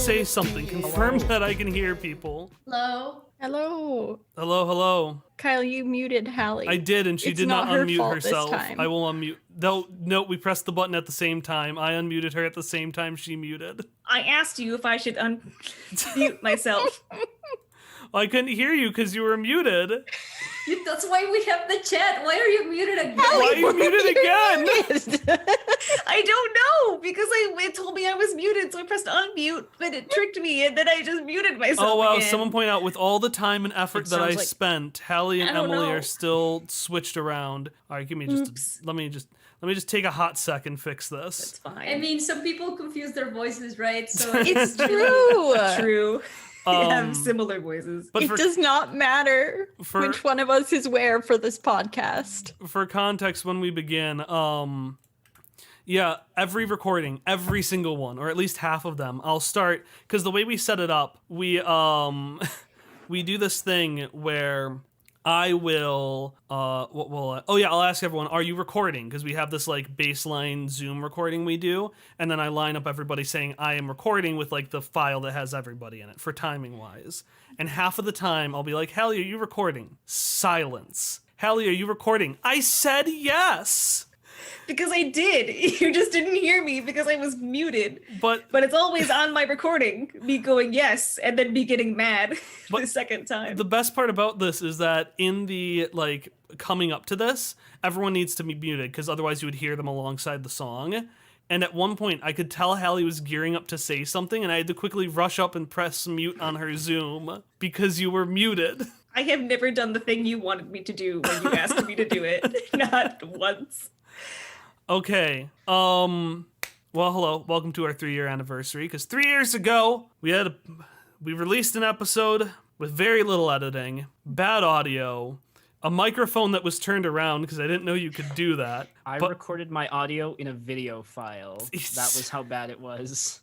say something. Confirm that I can hear people. Hello. Hello. Hello, hello. Kyle, you muted Hallie. I did, and she It's did not her unmute fault herself. This time. I will unmute. No, we pressed the button at the same time. I unmuted her at the same time she muted. I asked you if I should unmute myself. I couldn't hear you because you were muted. That's why we have the chat. Why are you muted again? Why are you muted again? I don't know, because it told me I was muted, so I pressed unmute, but it tricked me, and then I just muted myself. Oh wow! again. Someone point out, with all the time and effort that I sounds like- spent, Hallie and I don't Emily know. are still switched around. All right, give me just. Let me just take a hot second, fix this. That's fine. I mean, some people confuse their voices, right? So It's true. True. We have similar voices. But It does not matter which one of us is where for this podcast. For context, when we begin, yeah, every recording, every single one, or at least half of them, I'll start, because the way we set it up, we do this thing where I will, I'll ask everyone, are you recording? Because we have this like baseline Zoom recording we do, and then I line up everybody saying I am recording with like the file that has everybody in it for timing wise. And half of the time I'll be like, Hallie, are you recording? Silence. Hallie, are you recording? I said yes. Because I did. You just didn't hear me because I was muted. But it's always on my recording, me going yes, and then me getting mad the second time. the best part about this is that in the like coming up to this, everyone needs to be muted because otherwise you would hear them alongside the song. And at one point, I could tell Hallie was gearing up to say something, and I had to quickly rush up and press mute on her Zoom because you were muted. I have never done the thing you wanted me to do when you asked me to do it. Not once. Okay. Well, hello. Welcome to our 3-year anniversary. Because 3 years ago, we released an episode with very little editing, bad audio, a microphone that was turned around because I didn't know you could do that. I recorded my audio in a video file. That was how bad it was.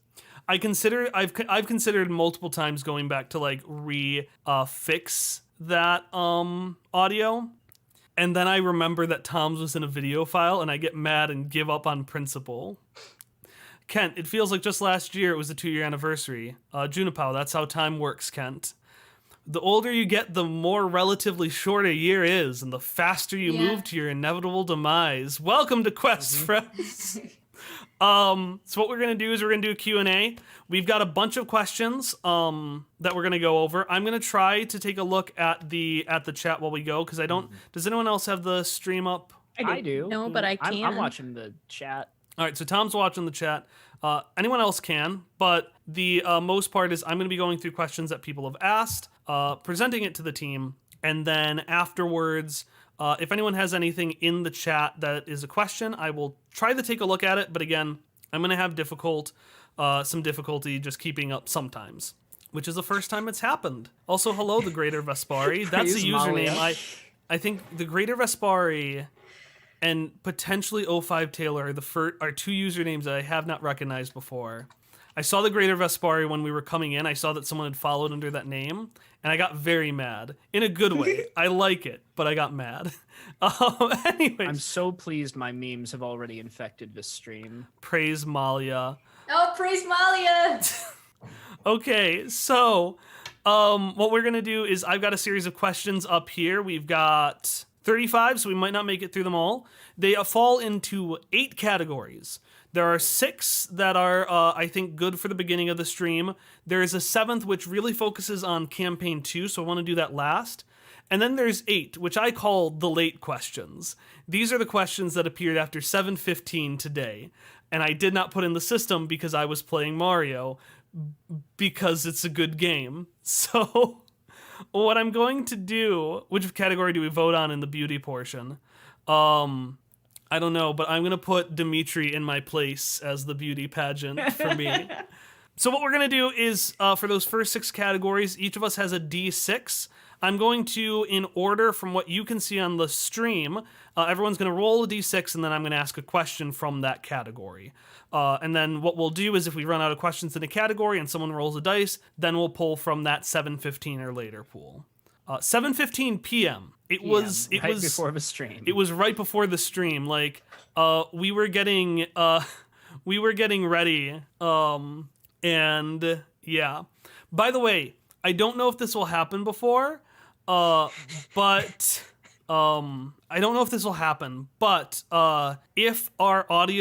I've considered multiple times going back to like fix that audio. And then I remember that Tom's was in a video file, and I get mad and give up on principle. Kent, it feels like just last year it was the 2-year anniversary. Junipow, that's how time works, Kent. The older you get, the more relatively short a year is, and the faster you move to your inevitable demise. Welcome to Quest, friends. So what we're going to do is we're going to do a Q&A. We've got a bunch of questions that we're going to go over. I'm going to try to take a look at the chat while we go, because I don't... Does anyone else have the stream up? I do. No, but I can't. I'm watching the chat. All right, so Tom's watching the chat. Anyone else can, but the most part is I'm going to be going through questions that people have asked, presenting it to the team, and then afterwards... if anyone has anything in the chat that is a question, I will try to take a look at it. But again, I'm going to have some difficulty just keeping up sometimes, which is the first time it's happened. Also, hello, the Greater Vespari. That's a username. I think the Greater Vespari and potentially 05 Taylor are two usernames that I have not recognized before. I saw the Greater Vespari when we were coming in. I saw that someone had followed under that name, and I got very mad. In a good way. I like it, but I got mad. Anyways. I'm so pleased my memes have already infected this stream. Praise Malia. Oh, praise Malia! Okay, so what we're going to do is I've got a series of questions up here. We've got 35, so we might not make it through them all. They fall into 8 categories. There are 6 that are, I think, good for the beginning of the stream. There is a 7th, which really focuses on Campaign 2, so I want to do that last. And then there's 8, which I call the late questions. These are the questions that appeared after 7:15 today. And I did not put in the system because I was playing Mario, because it's a good game. So what I'm going to do... Which category do we vote on in the beauty portion? I don't know, but I'm going to put Dimitri in my place as the beauty pageant for me. So what we're going to do is, for those first 6 categories, each of us has a D6. I'm going to, in order from what you can see on the stream, everyone's going to roll a D6, and then I'm going to ask a question from that category. And then what we'll do is if we run out of questions in a category and someone rolls a dice, then we'll pull from that 7:15 or later pool. 7:15 p.m. It was before the stream. It was right before the stream. Like we were getting ready, and Yeah. By the way, I don't know if this will happen before, but I don't know if this will happen, but if our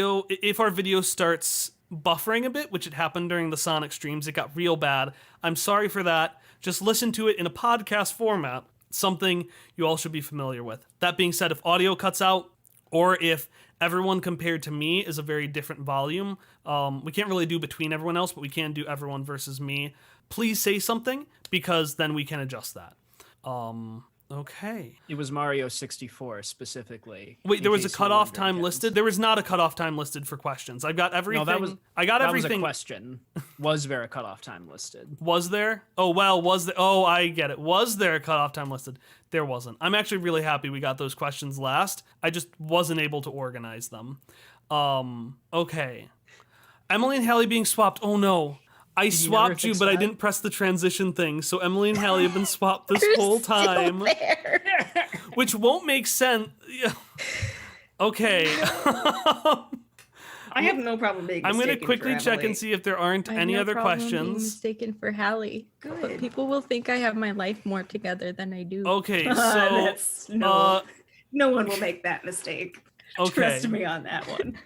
video starts buffering a bit, which it happened during the Sonic streams, it got real bad. I'm sorry for that. Just listen to it in a podcast format, something you all should be familiar with. That being said, if audio cuts out, or if everyone compared to me is a very different volume, we can't really do between everyone else, but we can do everyone versus me. Please say something, because then we can adjust that. Okay. It was Mario 64 specifically. Wait, there was a cutoff time listed? There was not a cutoff time listed for questions. I've got everything. No, I got that everything. was a question. Was there a cutoff time listed? Was there? Oh, well, was there? Oh, I get it. Was there a cutoff time listed? There wasn't. I'm actually really happy we got those questions last. I just wasn't able to organize them. Okay. Emily and Hallie being swapped. Oh, no. I swapped you, but I didn't press the transition thing. So Emily and Hallie have been swapped this whole time. Which won't make sense. Okay. I have no problem being I'm mistaken going to quickly for check Emily. and see if there aren't any other Being questions. mistaken for Hallie. Good. But people will think I have my life more together than I do. Okay, so That's no one will make that mistake. okay. Trust me on that one.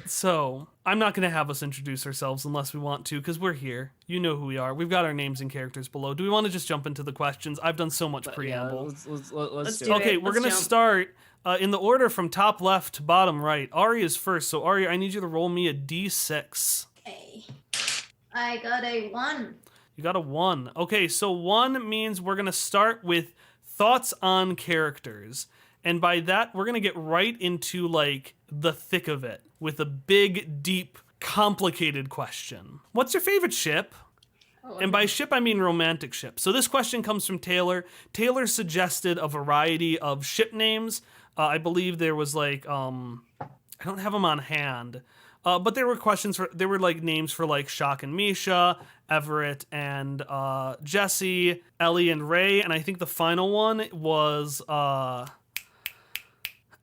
So I'm not going to have us introduce ourselves unless we want to, because we're here. You know who we are. We've got our names and characters below. Do we want to just jump into the questions? I've done so much preamble. Yeah, let's do do it. Okay, it. we're Let's going to jump. start in the order from top left to bottom right. Ari is first. So Ari, I need you to roll me a d6. Okay. I got a 1. You got a 1. Okay, so 1 means we're going to start with thoughts on characters. And by that, we're going to get right into like the thick of it with a big, deep, complicated question. What's your favorite ship? And by ship, I mean romantic ship. So this question comes from Taylor. Taylor suggested a variety of ship names. I believe there was like, I don't have them on hand, but there were like names for like Shock and Misha, Everett and Jesse, Ellie and Ray, and I think the final one was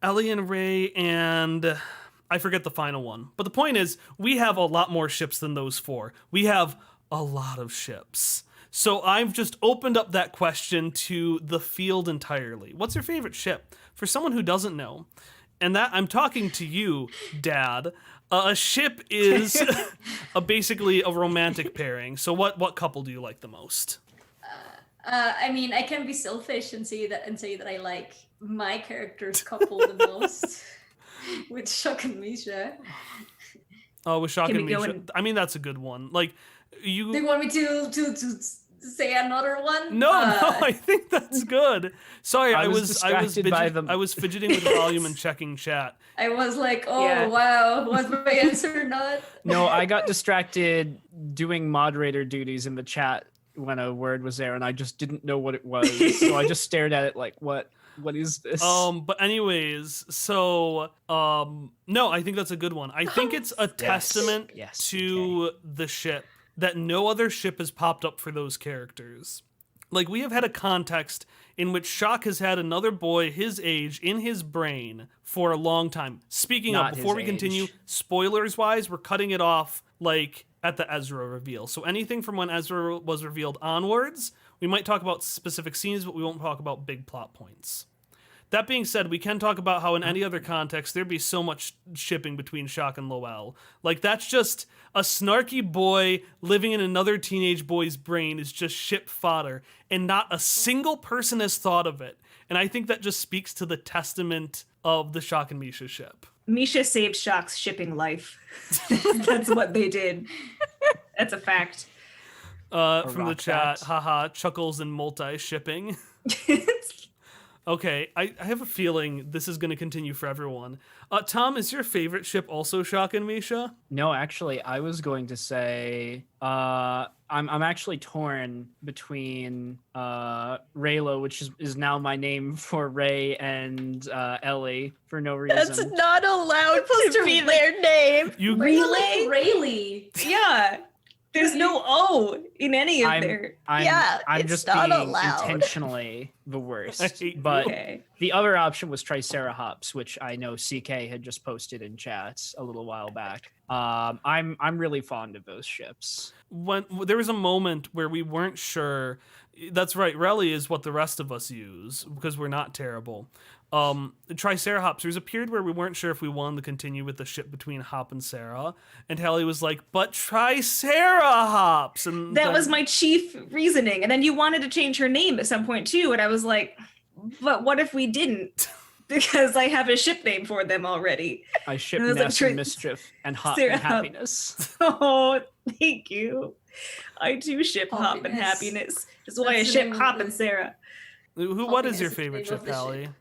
Ellie and Ray and I forget the final one. But the point is, we have a lot more ships than those 4. We have a lot of ships. So I've just opened up that question to the field entirely. What's your favorite ship? For someone who doesn't know, and that I'm talking to you, Dad, a ship is basically a romantic pairing. So what couple do you like the most? I mean, I can be selfish and say that I like my character's couple the most, with Shock and Misha. Oh, with Shock Can and we go Misha. in- I mean, that's a good one. Like Do you want me to say another one? No, I think that's good. Sorry, I was distracted by them. I was fidgeting with volume and checking chat. I was like, oh Yeah. wow, was my answer not? No, I got distracted doing moderator duties in the chat when a word was there, and I just didn't know what it was. So I just stared at it like, what is this? But anyways, so no, I think that's a good one. I think it's a testament Yes, to the ship that no other ship has popped up for those characters. Like, we have had a context in which Shock has had another boy his age in his brain for a long time. Speaking Not of, before his we continue, age. spoilers wise, we're cutting it off like at the Ezra reveal. So anything from when Ezra was revealed onwards, we might talk about specific scenes, but we won't talk about big plot points. That being said, we can talk about how in any other context there'd be so much shipping between Shock and Lowell. Like, that's just a snarky boy living in another teenage boy's brain is just ship fodder, and not a single person has thought of it. And I think that just speaks to the testament of the Shock and Misha ship. Misha saved Shock's shipping life. That's what they did. That's a fact. From the rock chat, fact. haha, chuckles and multi-shipping. Okay, I have a feeling this is going to continue for everyone. Tom, is your favorite ship also Shock and Misha? No, actually, I was going to say I'm actually torn between Raylo, which is now my name for Ray, and Ellie for no reason. That's not allowed Supposed to to be be their name. You Really? Rayleigh. Yeah. There's no O in any of there. I'm it's just not being allowed. intentionally the worst. hate But Okay. the other option was Triceratops, which I know CK had just posted in chats a little while back. I'm really fond of those ships. When there was a moment where we weren't sure. That's right. Rally is what the rest of us use because we're not terrible. Triceratops. There was a period where we weren't sure if we wanted to continue with the ship between Hop and Sarah, and Hallie was like, "But Triceratops," and That was my chief reasoning. And then you wanted to change her name at some point too, and I was like, but what if we didn't? Because I have a ship name for them already. I ship And I was like, Ness and Mischief and Hop Sarah and Hop. Happiness. Oh, thank you. I do ship Hop and Happiness. Happiness. That's why I That's the ship name of Hop the- and Sarah. What is your Happiness is the favorite name ship, of the Hallie? ship.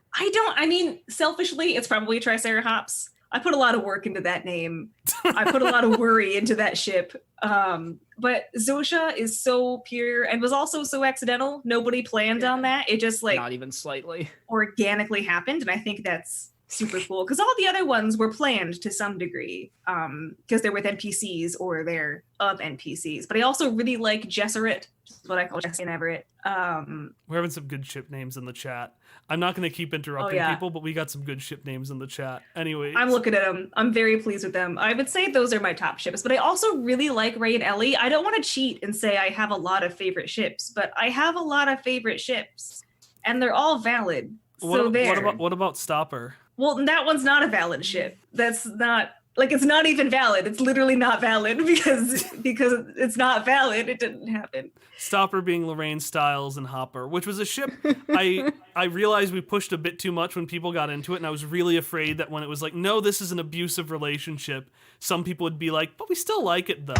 I mean, selfishly, it's probably Triceratops. I put a lot of work into that name. I put a lot of worry into that ship. But Zosha is so pure and was also so accidental. Nobody planned on that. It just Not even slightly. organically happened. And I think that's super cool because all the other ones were planned to some degree because they're with NPCs or they're of NPCs. But I also really like Jesseret, what I call Jesse and Everett. We're having some good ship names in the chat. I'm not going to keep interrupting yeah. people, but we got some good ship names in the chat. Anyway, I'm looking at them. I'm very pleased with them. I would say those are my top ships, but I also really like Ray and Ellie. I don't want to cheat and say I have a lot of favorite ships, but I have a lot of favorite ships, and they're all valid. what about Stopper? Well, that one's not a valid ship. That's not like it's not even valid. It's literally not valid because it's not valid. It didn't happen. Stopper being Lorraine Stiles and Hopper, which was a ship I realized we pushed a bit too much when people got into it, and I was really afraid that when it was like, no, this is an abusive relationship, some people would be like, but we still like it though.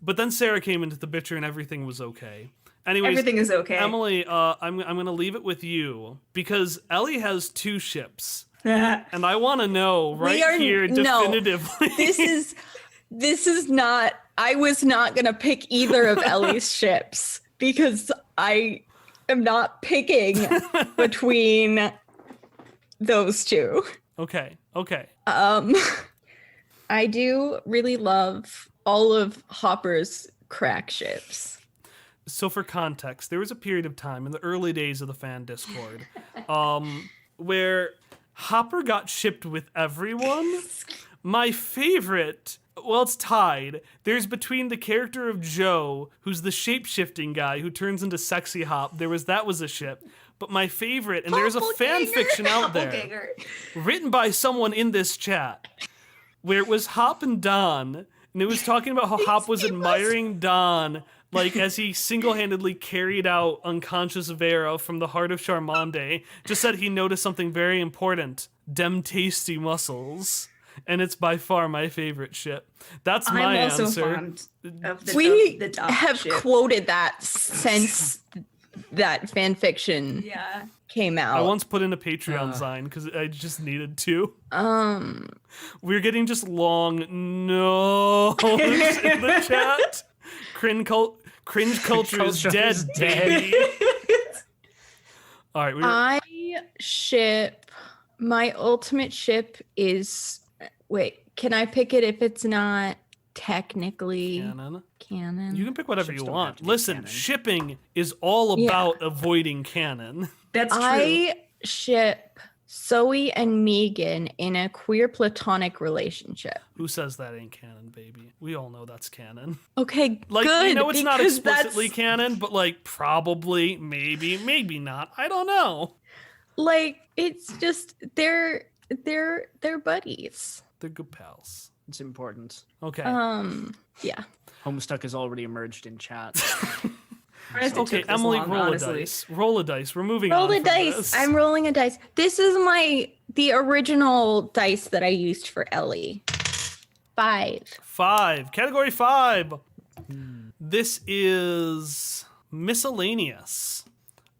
But then Sarah came into the picture and everything was okay. Anyways, Everything is okay. Emily, I'm going to leave it with you because Ellie has 2 ships. And I want to know here definitively. This is not. I was not gonna pick either of Ellie's ships because I am not picking between those two. Okay. I do really love all of Hopper's crack ships. So for context, there was a period of time in the early days of the fan Discord where Hopper got shipped with everyone. My favorite, well, it's tied. There's between the character of Joe, who's the shape-shifting guy who turns into Sexy Hop. That was a ship. But my favorite, and there's a fan fiction out there written by someone in this chat where it was Hop and Don, and it was talking about how Hop was admiring Don like as he single-handedly carried out unconscious Vera from the heart of Charmande. Just said he noticed something very important: dem tasty muscles. And it's by far my favorite ship. That's my I'm also answer. fond of the, We the dog have ship. quoted that since that fan fiction Yeah. came out. I once put in a Patreon sign because I just needed to. We're getting just long no's in the chat. Cringe culture is dead. All right. I ship. My ultimate ship is. Wait, can I pick it if it's not technically canon? You can pick whatever Ships you don't want. have to be Listen, canon. shipping is all about avoiding canon. That's true. I ship Zoe and Megan in a queer platonic relationship. Who says that ain't canon, baby? We all know that's canon. Okay, Like, good. we know it's not because explicitly that's, canon, but like probably, maybe not. I don't know. like it's just they're buddies. They're good pals. It's important. Okay. Yeah. Homestuck has already emerged in chat. Okay, Emily, roll a dice. Roll a dice. We're moving Roll on. a from dice. this. I'm rolling a dice. This is the original dice that I used for Ellie. 5. 5. Category 5. This is miscellaneous.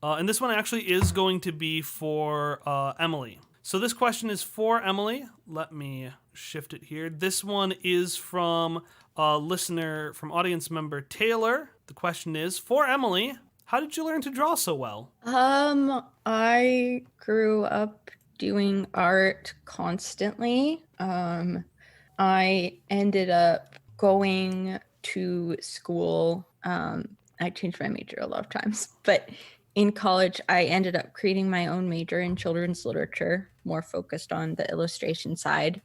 And this one actually is going to be for Emily. So this question is for Emily. Let me shift it here. This one is from a listener, from audience member Taylor. The question is, for Emily, how did you learn to draw so well? I grew up doing art constantly. I ended up going to school. I changed my major a lot of times, but in college, I ended up creating my own major in children's literature, more focused on the illustration side.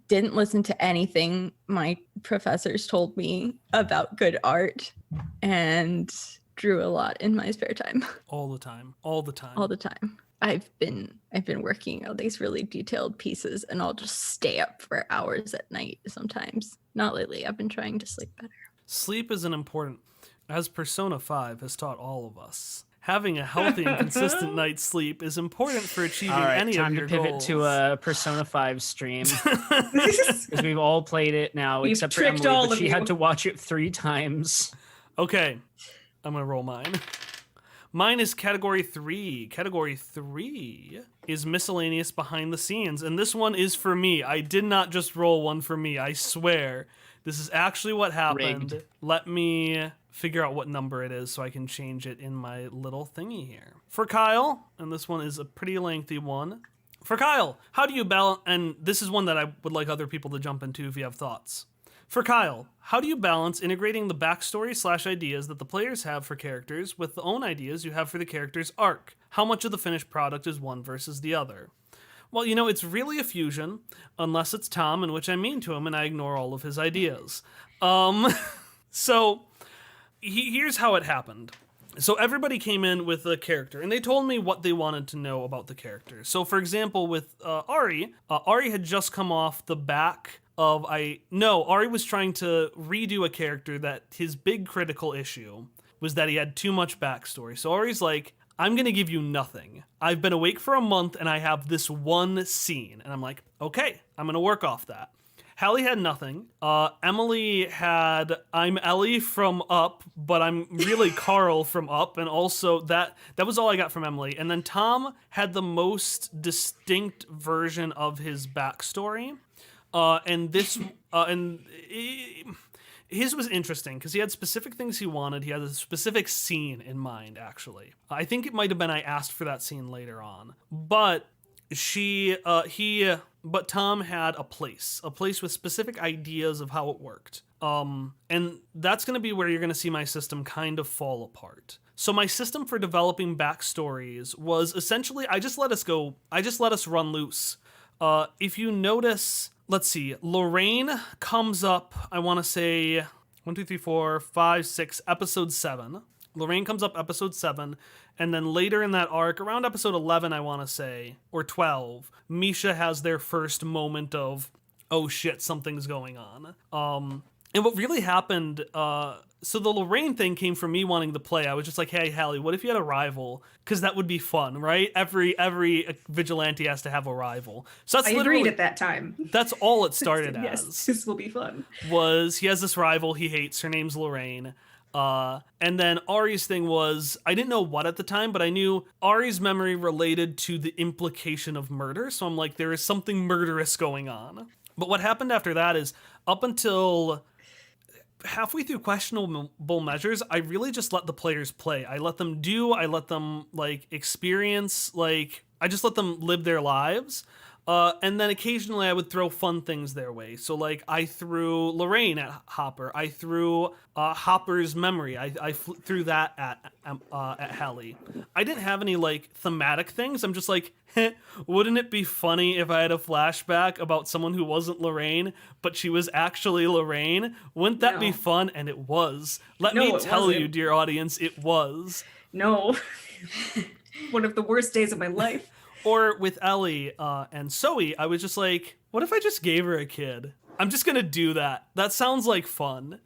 Didn't listen to anything my professors told me about good art, and drew a lot in my spare time. All the time. All the time. All the time. I've been working on these really detailed pieces, and I'll just stay up for hours at night sometimes. Not lately. I've been trying to sleep better. Sleep is an important, as Persona 5 has taught all of us. Having a healthy and consistent night's sleep is important for achieving All right, any of time your to pivot goals. to a Persona 5 stream because we've all played it now, We've except for tricked Emily, all but of she you. had to watch it 3 times. Okay, I'm gonna roll mine. Mine is category 3. Category 3 is miscellaneous behind the scenes, and this one is for me. I did not just roll one for me, I swear. This is actually what happened. Rigged. Let me figure out what number it is so I can change it in my little thingy here. For Kyle, and this one is a pretty lengthy one. For Kyle, how do you balance, and this is one that I would like other people to jump into if you have thoughts. For Kyle, how do you balance integrating the backstory / ideas that the players have for characters with the own ideas you have for the character's arc? How much of the finished product is one versus the other? Well, you know, it's really a fusion, unless it's Tom, in which I'm mean to him and I ignore all of his ideas. So here's how it happened. So everybody came in with a character, and they told me what they wanted to know about the character. So, for example, with Ari, Ari had just come off the back of Ari was trying to redo a character that his big critical issue was that he had too much backstory. So Ari's like, I'm going to give you nothing. I've been awake for a month and I have this one scene. And I'm like, okay, I'm going to work off that. Hallie had nothing. Emily had, I'm Ellie from Up, but I'm really Carl from Up. And also that was all I got from Emily. And then Tom had the most distinct version of his backstory. His was interesting because he had specific things he wanted. He had a specific scene in mind, actually. I think it might have been I asked for that scene later on. But Tom had a place with specific ideas of how it worked. And that's going to be where you're going to see my system kind of fall apart. So my system for developing backstories was essentially, I just let us run loose. If you notice, let's see, Lorraine comes up, I want to say 1, 2, 3, 4, 5, 6, episode 7. Lorraine comes up episode 7, and then later in that arc, around episode 11, I want to say, or 12, Misha has their first moment of, oh shit, something's going on. And what really happened, so the Lorraine thing came from me wanting to play. I was just like, hey, Hallie, what if you had a rival? Because that would be fun, right? Every vigilante has to have a rival. So that's I agreed at that time. That's all it started Yes, as. this will be fun. Was he has this rival he hates. Her name's Lorraine. And then Ari's thing was, I didn't know what at the time, but I knew Ari's memory related to the implication of murder. So I'm like, there is something murderous going on. But what happened after that is, up until halfway through questionable measures, I really just let the players play. I let them experience, I just let them live their lives. And then occasionally I would throw fun things their way. So I threw Lorraine at Hopper. I threw Hopper's memory. I threw that at Hallie. I didn't have any thematic things. I'm just like, wouldn't it be funny if I had a flashback about someone who wasn't Lorraine, but she was actually Lorraine? Wouldn't that be fun? And it was. Let me tell you, dear audience, it was. No. One of the worst days of my life. Or with Ellie and Zoe, I was just like, what if I just gave her a kid? I'm just going to do that. That sounds like fun.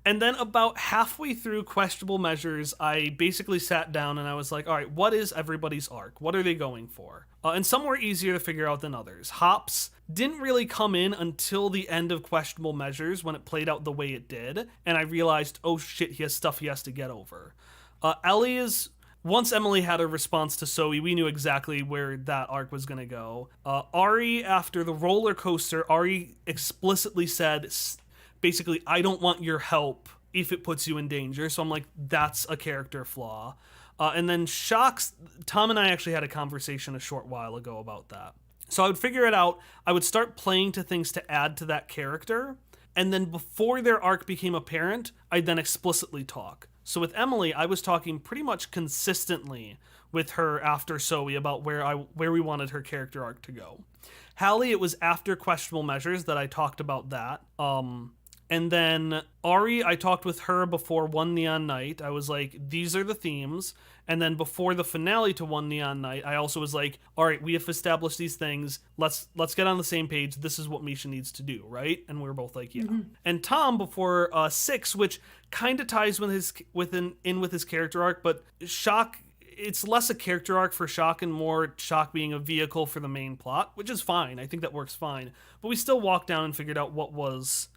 And then about halfway through questionable measures, I basically sat down and I was like, all right, what is everybody's arc? What are they going for? And some were easier to figure out than others. Hops didn't really come in until the end of questionable measures when it played out the way it did. And I realized, oh shit, he has stuff he has to get over. Ellie is... Once Emily had a response to Zoe, we knew exactly where that arc was going to go. Ari, after the roller coaster, Ari explicitly said, basically, I don't want your help if it puts you in danger. So I'm like, that's a character flaw. And then Shocks, Tom and I actually had a conversation a short while ago about that. So I would figure it out. I would start playing to things to add to that character. And then before their arc became apparent, I'd then explicitly talk. So with Emily, I was talking pretty much consistently with her after Zoe about where we wanted her character arc to go. Hallie, it was after Questionable Measures that I talked about that. And then Ari, I talked with her before One Neon Night. I was like, these are the themes. And then before the finale to One Neon Night, I also was like, all right, we have established these things. Let's get on the same page. This is what Misha needs to do, right? And we were both like, yeah. And Tom before 6, which kind of ties with his character arc, but Shock, it's less a character arc for Shock and more Shock being a vehicle for the main plot, which is fine. I think that works fine. But we still walked down and figured out what was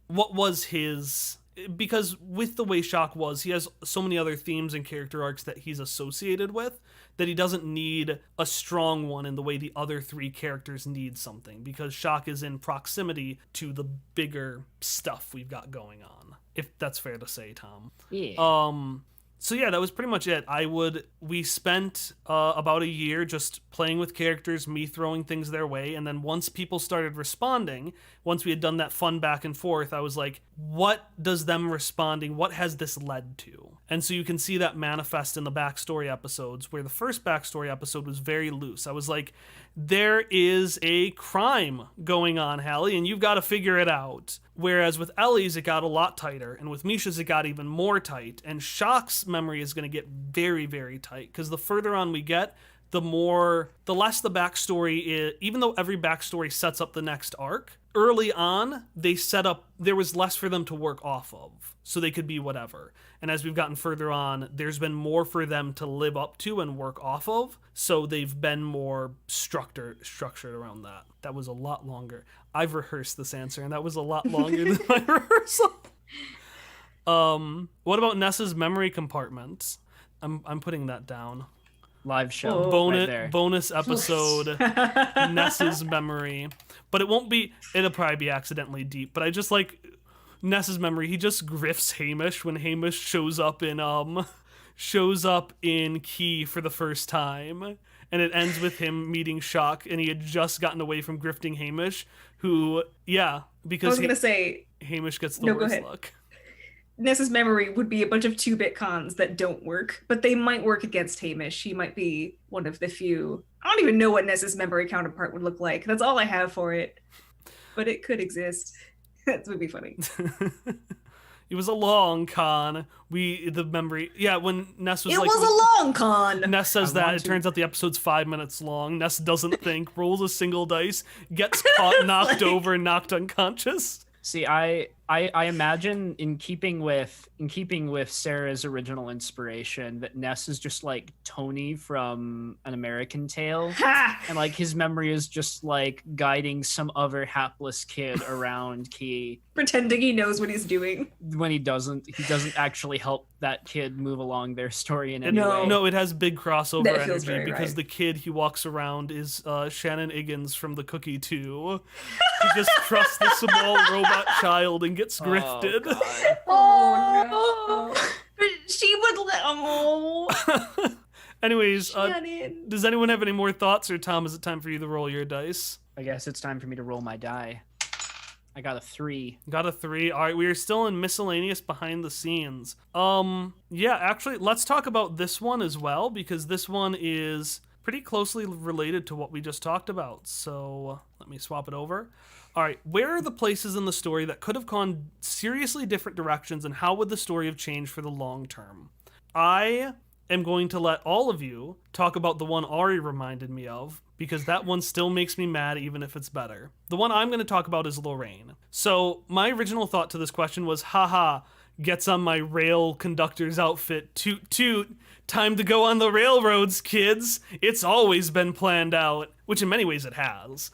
his, because with the way Shock was, he has so many other themes and character arcs that he's associated with that he doesn't need a strong one in the way the other 3 characters need something, because Shock is in proximity to the bigger stuff we've got going on, if that's fair to say, Tom. Yeah. So yeah, that was pretty much it. We spent about a year just playing with characters, me throwing things their way, and then once people started responding, once we had done that fun back and forth, I was like, what does them responding, what has this led to? And so you can see that manifest in the backstory episodes, where the first backstory episode was very loose. I was like, there is a crime going on, Hallie, and you've got to figure it out. Whereas with Ellie's, it got a lot tighter, and with Misha's, it got even more tight. And Shock's memory is going to get very, very tight, because the further on we get, the less the backstory is, even though every backstory sets up the next arc, early on, there was less for them to work off of, so they could be whatever. And as we've gotten further on, there's been more for them to live up to and work off of, so they've been more structured around that. That was a lot longer. I've rehearsed this answer, and that was a lot longer than my rehearsal. What about Nessa's memory compartment? I'm putting that down. Live show. Bonus, right there. bonus episode, Nessa's memory. But it'll probably be accidentally deep, but I just like Nessa's memory. He just grifts Hamish when Hamish shows up in Key for the first time. And it ends with him meeting Shock, and he had just gotten away from grifting Hamish, who, yeah, because I was going to say, Hamish gets the worst luck. Nessa's memory would be a bunch of 2-bit cons that don't work, but they might work against Hamish. He might be one of the few. I don't even know what Nessa's memory counterpart would look like. That's all I have for it. But it could exist. That would be funny. It was a long con. When Ness was it like... was a long con! Ness says that. It turns out the episode's 5 minutes long. Ness doesn't think, rolls a single dice, gets caught, knocked over, knocked unconscious. See, I imagine in keeping with Sarah's original inspiration that Ness is just like Tony from An American Tale, and like his memory is just like guiding some other hapless kid around Key, pretending he knows what he's doing. When he doesn't actually help that kid move along their story in any way. No, it has big crossover That feels energy very because right. the kid he walks around is Shannon Iggins from The Cookie 2. He just trusts the small robot child and gets grifted. Oh, no. But she would Anyways, Shannon. does anyone have any more thoughts, or Tom, is it time for you to roll your dice? I guess it's time for me to roll my die. I got a 3. Got a 3. All right, we are still in miscellaneous behind the scenes. Yeah, actually, let's talk about this one as well, because this one is pretty closely related to what we just talked about. So let me swap it over. All right, where are the places in the story that could have gone seriously different directions, and how would the story have changed for the long term? I am going to let all of you talk about the one Ari reminded me of, because that one still makes me mad even if it's better. The one I'm going to talk about is Lorraine. So my original thought to this question was, haha, gets on my rail conductor's outfit, toot toot, time to go on the railroads, kids. It's always been planned out, which in many ways it has.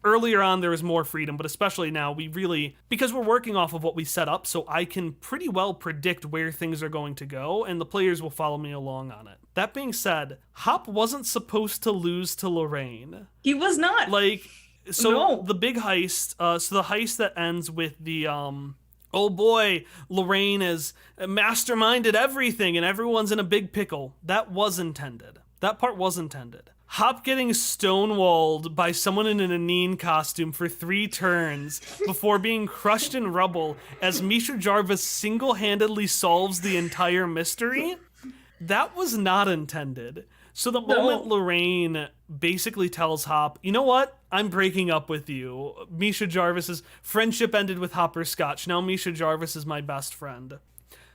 Earlier on, there was more freedom, but especially now, because we're working off of what we set up, so I can pretty well predict where things are going to go, and the players will follow me along on it. That being said, Hop wasn't supposed to lose to Lorraine. He was not. The big heist, so the heist that ends with the, oh boy, Lorraine has masterminded everything and everyone's in a big pickle. That was intended. That part was intended. Hop getting stonewalled by someone in an Anine costume for 3 turns before being crushed in rubble as Misha Jarvis single-handedly solves the entire mystery. That was not intended. So the moment Lorraine basically tells Hop, you know what? I'm breaking up with you. Misha Jarvis's friendship ended with Hopperscotch. Now Misha Jarvis is my best friend.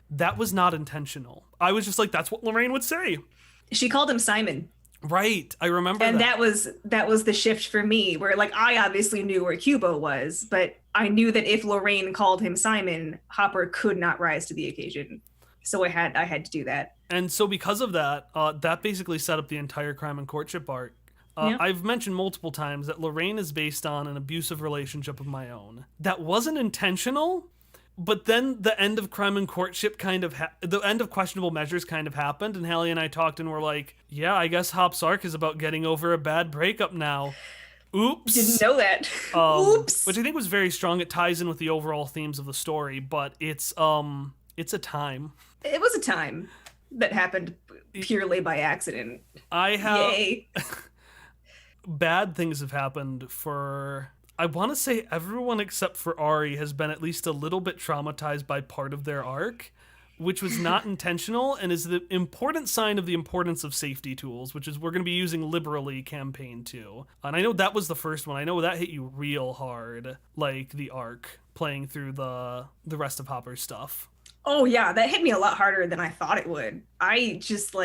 That was not intentional. I was just like, that's what Lorraine would say. She called him Simon. Right. I remember and that. that was the shift for me, where like I obviously knew where Cubo was, but I knew that if Lorraine called him Simon, Hopper could not rise to the occasion. So I had to do that. And so because of that, that basically set up the entire crime and courtship arc. Yeah. I've mentioned multiple times that Lorraine is based on an abusive relationship of my own. That wasn't intentional, but then the end of crime and courtship the end of questionable measures kind of happened, and Hallie and I talked and were like, yeah, I guess Hop's arc is about getting over a bad breakup now. Oops. Didn't know that. Oops. Which I think was very strong. It ties in with the overall themes of the story, but it's a time. It was a time that happened purely by accident. Yay. Bad things have happened for, I want to say everyone except for Ari has been at least a little bit traumatized by part of their arc, which was not intentional and is the important sign of the importance of safety tools, which is we're going to be using liberally campaign 2. And I know that was the first one. I know that hit you real hard, like the arc playing through the rest of Hopper's stuff. Oh yeah, that hit me a lot harder than I thought it would. I just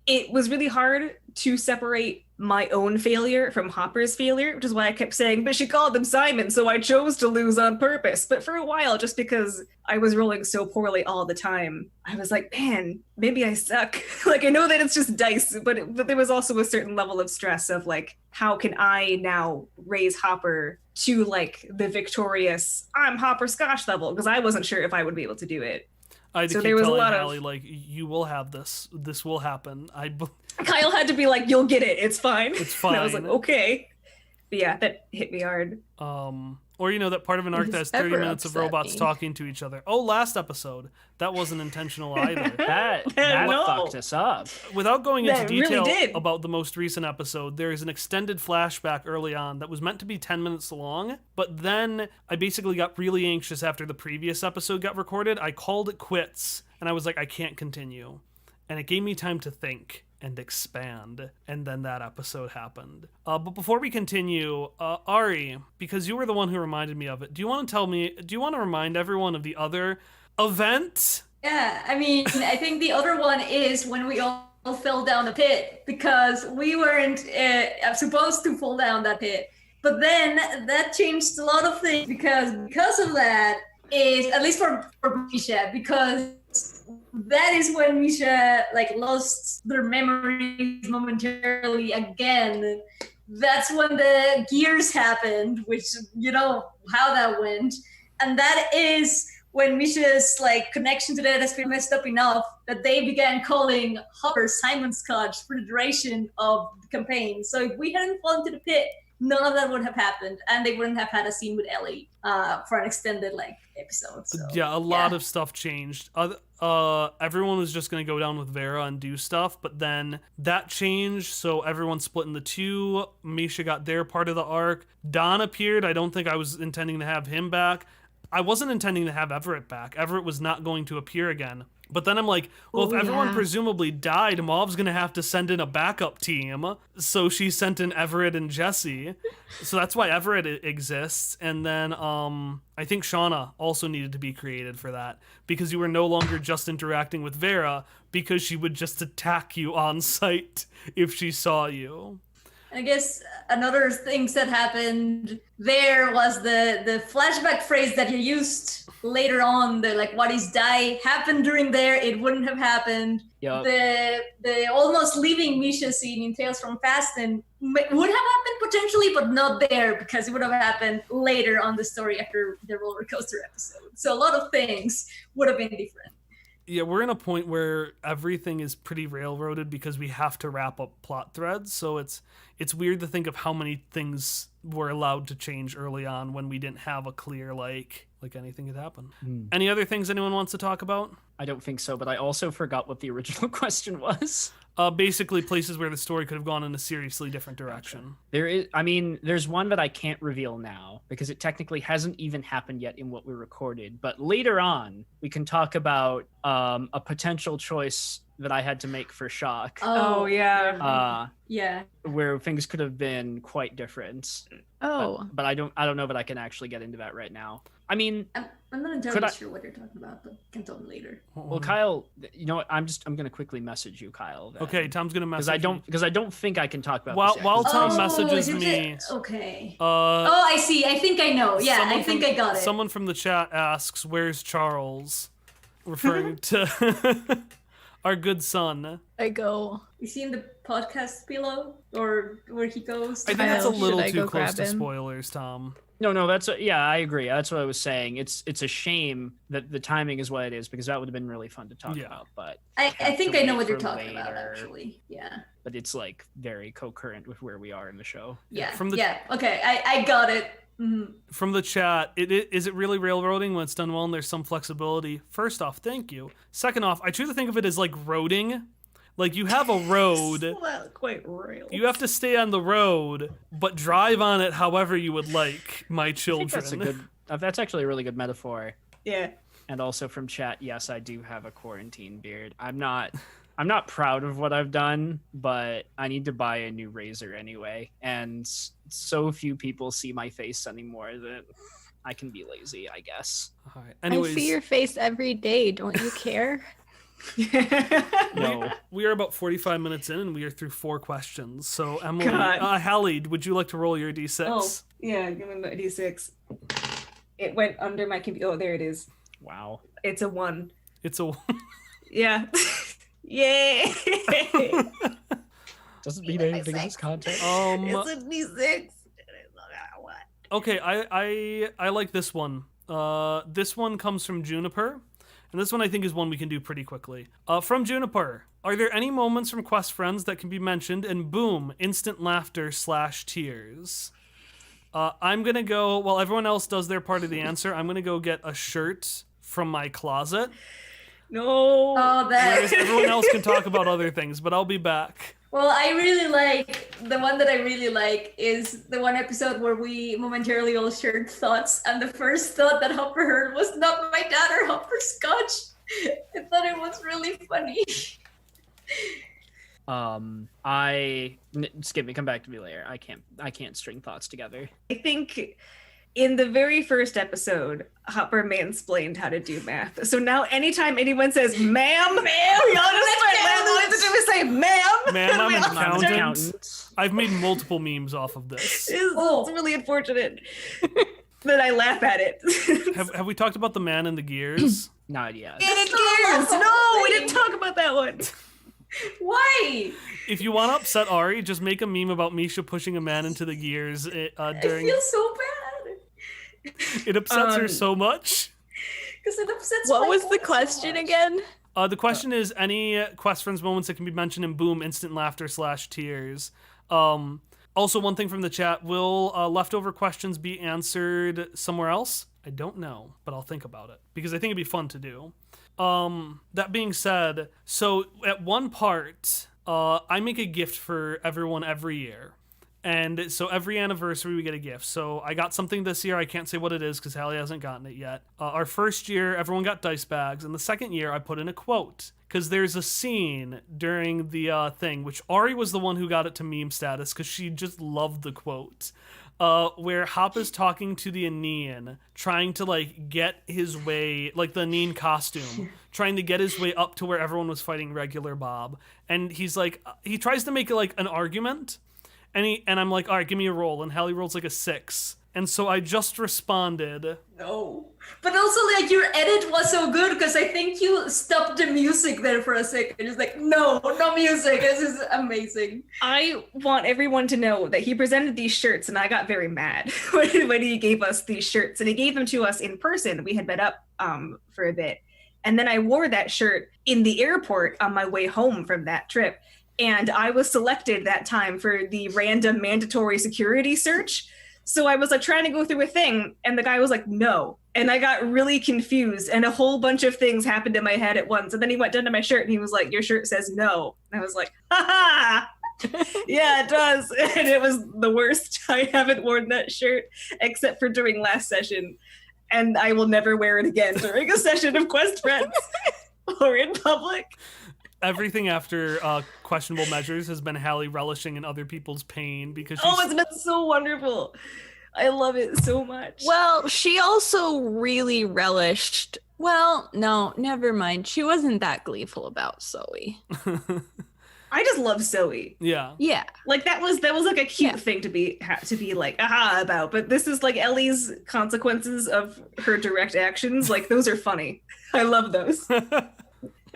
it was really hard to separate my own failure from Hopper's failure, which is why I kept saying, but she called him Simon, so I chose to lose on purpose. But for a while, just because I was rolling so poorly all the time, I was like, man, maybe I suck. I know that it's just dice, but there was also a certain level of stress of how can I now raise Hopper to the victorious, I'm Hopperscotch level, because I wasn't sure if I would be able to do it. I had to so keep there was telling a lot Hallie, you will have this. This will happen. Kyle had to be like, you'll get it. It's fine. It's fine. And I was like, okay. But yeah, that hit me hard. Or, that part of an arc that has 30 minutes of robots talking to each other. Oh, last episode. That wasn't intentional either. That fucked us up. Without going into detail really about the most recent episode, there is an extended flashback early on that was meant to be 10 minutes long, but then I basically got really anxious after the previous episode got recorded. I called it quits, and I was like, I can't continue. And it gave me time to think and expand, and then that episode happened. But before we continue, Ari, because you were the one who reminded me of it, do you want to remind everyone of the other event? Yeah, I think the other one is when we all fell down the pit, because we weren't supposed to fall down that pit. But then that changed a lot of things, because of that is, at least for Misha, because that is when Misha lost their memories momentarily again. That's when the gears happened, which how that went. And that is when Misha's connection to that has been messed up enough that they began calling Hopper Simon Scotch for the duration of the campaign. So if we hadn't fallen to the pit, none of that would have happened, and they wouldn't have had a scene with Ellie for an extended episode. So, yeah, a lot of stuff changed. Everyone was just going to go down with Vera and do stuff, but then that changed, so everyone split into 2. Misha got their part of the arc. Don appeared. I don't think I was intending to have him back. I wasn't intending to have Everett back. Everett was not going to appear again. But then I'm like, well, if everyone presumably died, Mauv's going to have to send in a backup team. So she sent in Everett and Jesse. So that's why Everett exists. And then I think Shauna also needed to be created for that, because you were no longer just interacting with Vera, because she would just attack you on sight if she saw you. I guess another things that happened there was the flashback phrase that you used later on, the what is die happened during there, it wouldn't have happened. Yep. The almost leaving Misha scene in Tales from Fasten would have happened potentially, but not there, because it would have happened later on the story after the roller coaster episode. So a lot of things would have been different. Yeah, we're in a point where everything is pretty railroaded because we have to wrap up plot threads. So it's weird to think of how many things were allowed to change early on when we didn't have a clear, anything could happen. Any other things anyone wants to talk about? I don't think so, but I also forgot what the original question was. Basically, places where the story could have gone in a seriously different direction. There's one that I can't reveal now because it technically hasn't even happened yet in what we recorded. But later on, we can talk about a potential choice that I had to make for Shock. Oh yeah. Yeah. Where things could have been quite different. Oh. But I don't know that I can actually get into that right now. I mean, I'm not entirely sure what you're talking about, but can tell me later. well, Kyle, you know what? I'm gonna quickly message you, Kyle. Then. Okay, Tom's gonna message because I don't think I can talk about While- this yet, while 'cause Tom it's basically- messages is me. it- Okay. Uh, Oh, I see. I think I know. Yeah, someone I think from- I got it. Someone from the chat asks, "Where's Charles?" Referring to our good son. I go. You see in the podcast below, or where he goes? I think that's a Kyle, little should I too go close grab to him? spoilers, Tom. No, yeah, I agree. That's what I was saying. It's a shame that the timing is what it is because that would have been really fun to talk Yeah. about. But I think I know wait what you're for talking about. later. Actually, yeah. But it's like very co-current with where we are in the show. Yeah. From the- Yeah. Okay, I got it. Mhm. From the chat, is it really railroading when it's done well and there's some flexibility? First off, thank you. Second off, I choose to think of it as like roading. Like you have a road, Well, quite real. you have to stay on the road, but drive on it however you would like, my I children. think that's actually a really good metaphor. Yeah. And also from chat, yes, I do have a quarantine beard. I'm not proud of what I've done, but I need to buy a new razor anyway. And so few people see my face anymore that I can be lazy, I guess. All right. Anyways, I see your face every day. Don't you care? No. we are about 45 minutes in and we are through 4 questions. So Emily, God. Hallie, would you like to roll your d6? Oh, yeah, give me my d6. It went under my computer. Oh, there it is. Wow. It's a 1. It's a Yeah. Yay! Doesn't mean anything in this context. It's a d6. What? Okay, I like this one. This one comes from Juniper, and this one I think is one we can do pretty quickly. From Juniper, are there any moments from Quest Friends that can be mentioned? And boom, instant laughter / tears. I'm gonna go while everyone else does their part of the answer. I'm gonna go get a shirt from my closet, No. Oh, that. whereas everyone else can talk about other things. But I'll be back. Well, I really like the one that I really like is the one episode where we momentarily all shared thoughts, and the first thought that Hopper heard was not my dad or Hopperscotch. I thought it was really funny. Skip me, come back to me later. I can't string thoughts together. I think in the very first episode, Hopper mansplained how to do math. So now anytime anyone says, ma'am, we all just start laughing. We say, ma'am. Ma'am, I'm We an all I'm an accountant. accountant. I've made multiple memes off of this. It's really unfortunate that I laugh at it. Have we talked about the man in the gears? Not yet. It not gears. a No, we thing. didn't talk about that one. Why? If you want to upset Ari, just make a meme about Misha pushing a man into the gears I during. feel so bad. It upsets her so much. Because it upsets What my was the boy so question much. again? The question is any Quest Friends moments that can be mentioned in boom, instant laughter / tears. Also, one thing from the chat, will leftover questions be answered somewhere else? I don't know, but I'll think about it because I think it'd be fun to do. That being said, so at one part, I make a gift for everyone every year. And so every anniversary we get a gift. So I got something this year. I can't say what it is because Hallie hasn't gotten it yet. Our first year, everyone got dice bags. And the second year, I put in a quote. Because there's a scene during the thing, which Ari was the one who got it to meme status because she just loved the quote. Where Hop is talking to the Aenean, trying to like get his way, like the Aenean costume, trying to get his way up to where everyone was fighting regular Bob. And he's like, he tries to make it like an argument. And I'm like, all right, give me a roll. And Hallie rolls like a 6. And so I just responded. No. But also, like, your edit was so good because I think you stopped the music there for a second. It's like, no music. This is amazing. I want everyone to know that he presented these shirts and I got very mad when he gave us these shirts, and he gave them to us in person. We had met up for a bit. And then I wore that shirt in the airport on my way home from that trip. And I was selected that time for the random mandatory security search. So I was like trying to go through a thing, and the guy was like, no. and I got really confused, and a whole bunch of things happened in my head at once. And then he went down to my shirt and he was like, "Your shirt says no." And I was like, "Ha ha! Yeah, it does." And it was the worst. I haven't worn that shirt except for during last session, and I will never wear it again during a session of Quest Friends or in public. Everything after questionable measures has been Hallie relishing in other people's pain because she's... Oh, it's been so wonderful. I love it so much. Well, she also really relished. Well, no, never mind. She wasn't that gleeful about Zoe. I just love Zoe. Yeah. Yeah. Like that was like a cute Yeah. thing to be like aha about, but this is like Ellie's consequences of her direct actions. Like those are funny. I love those.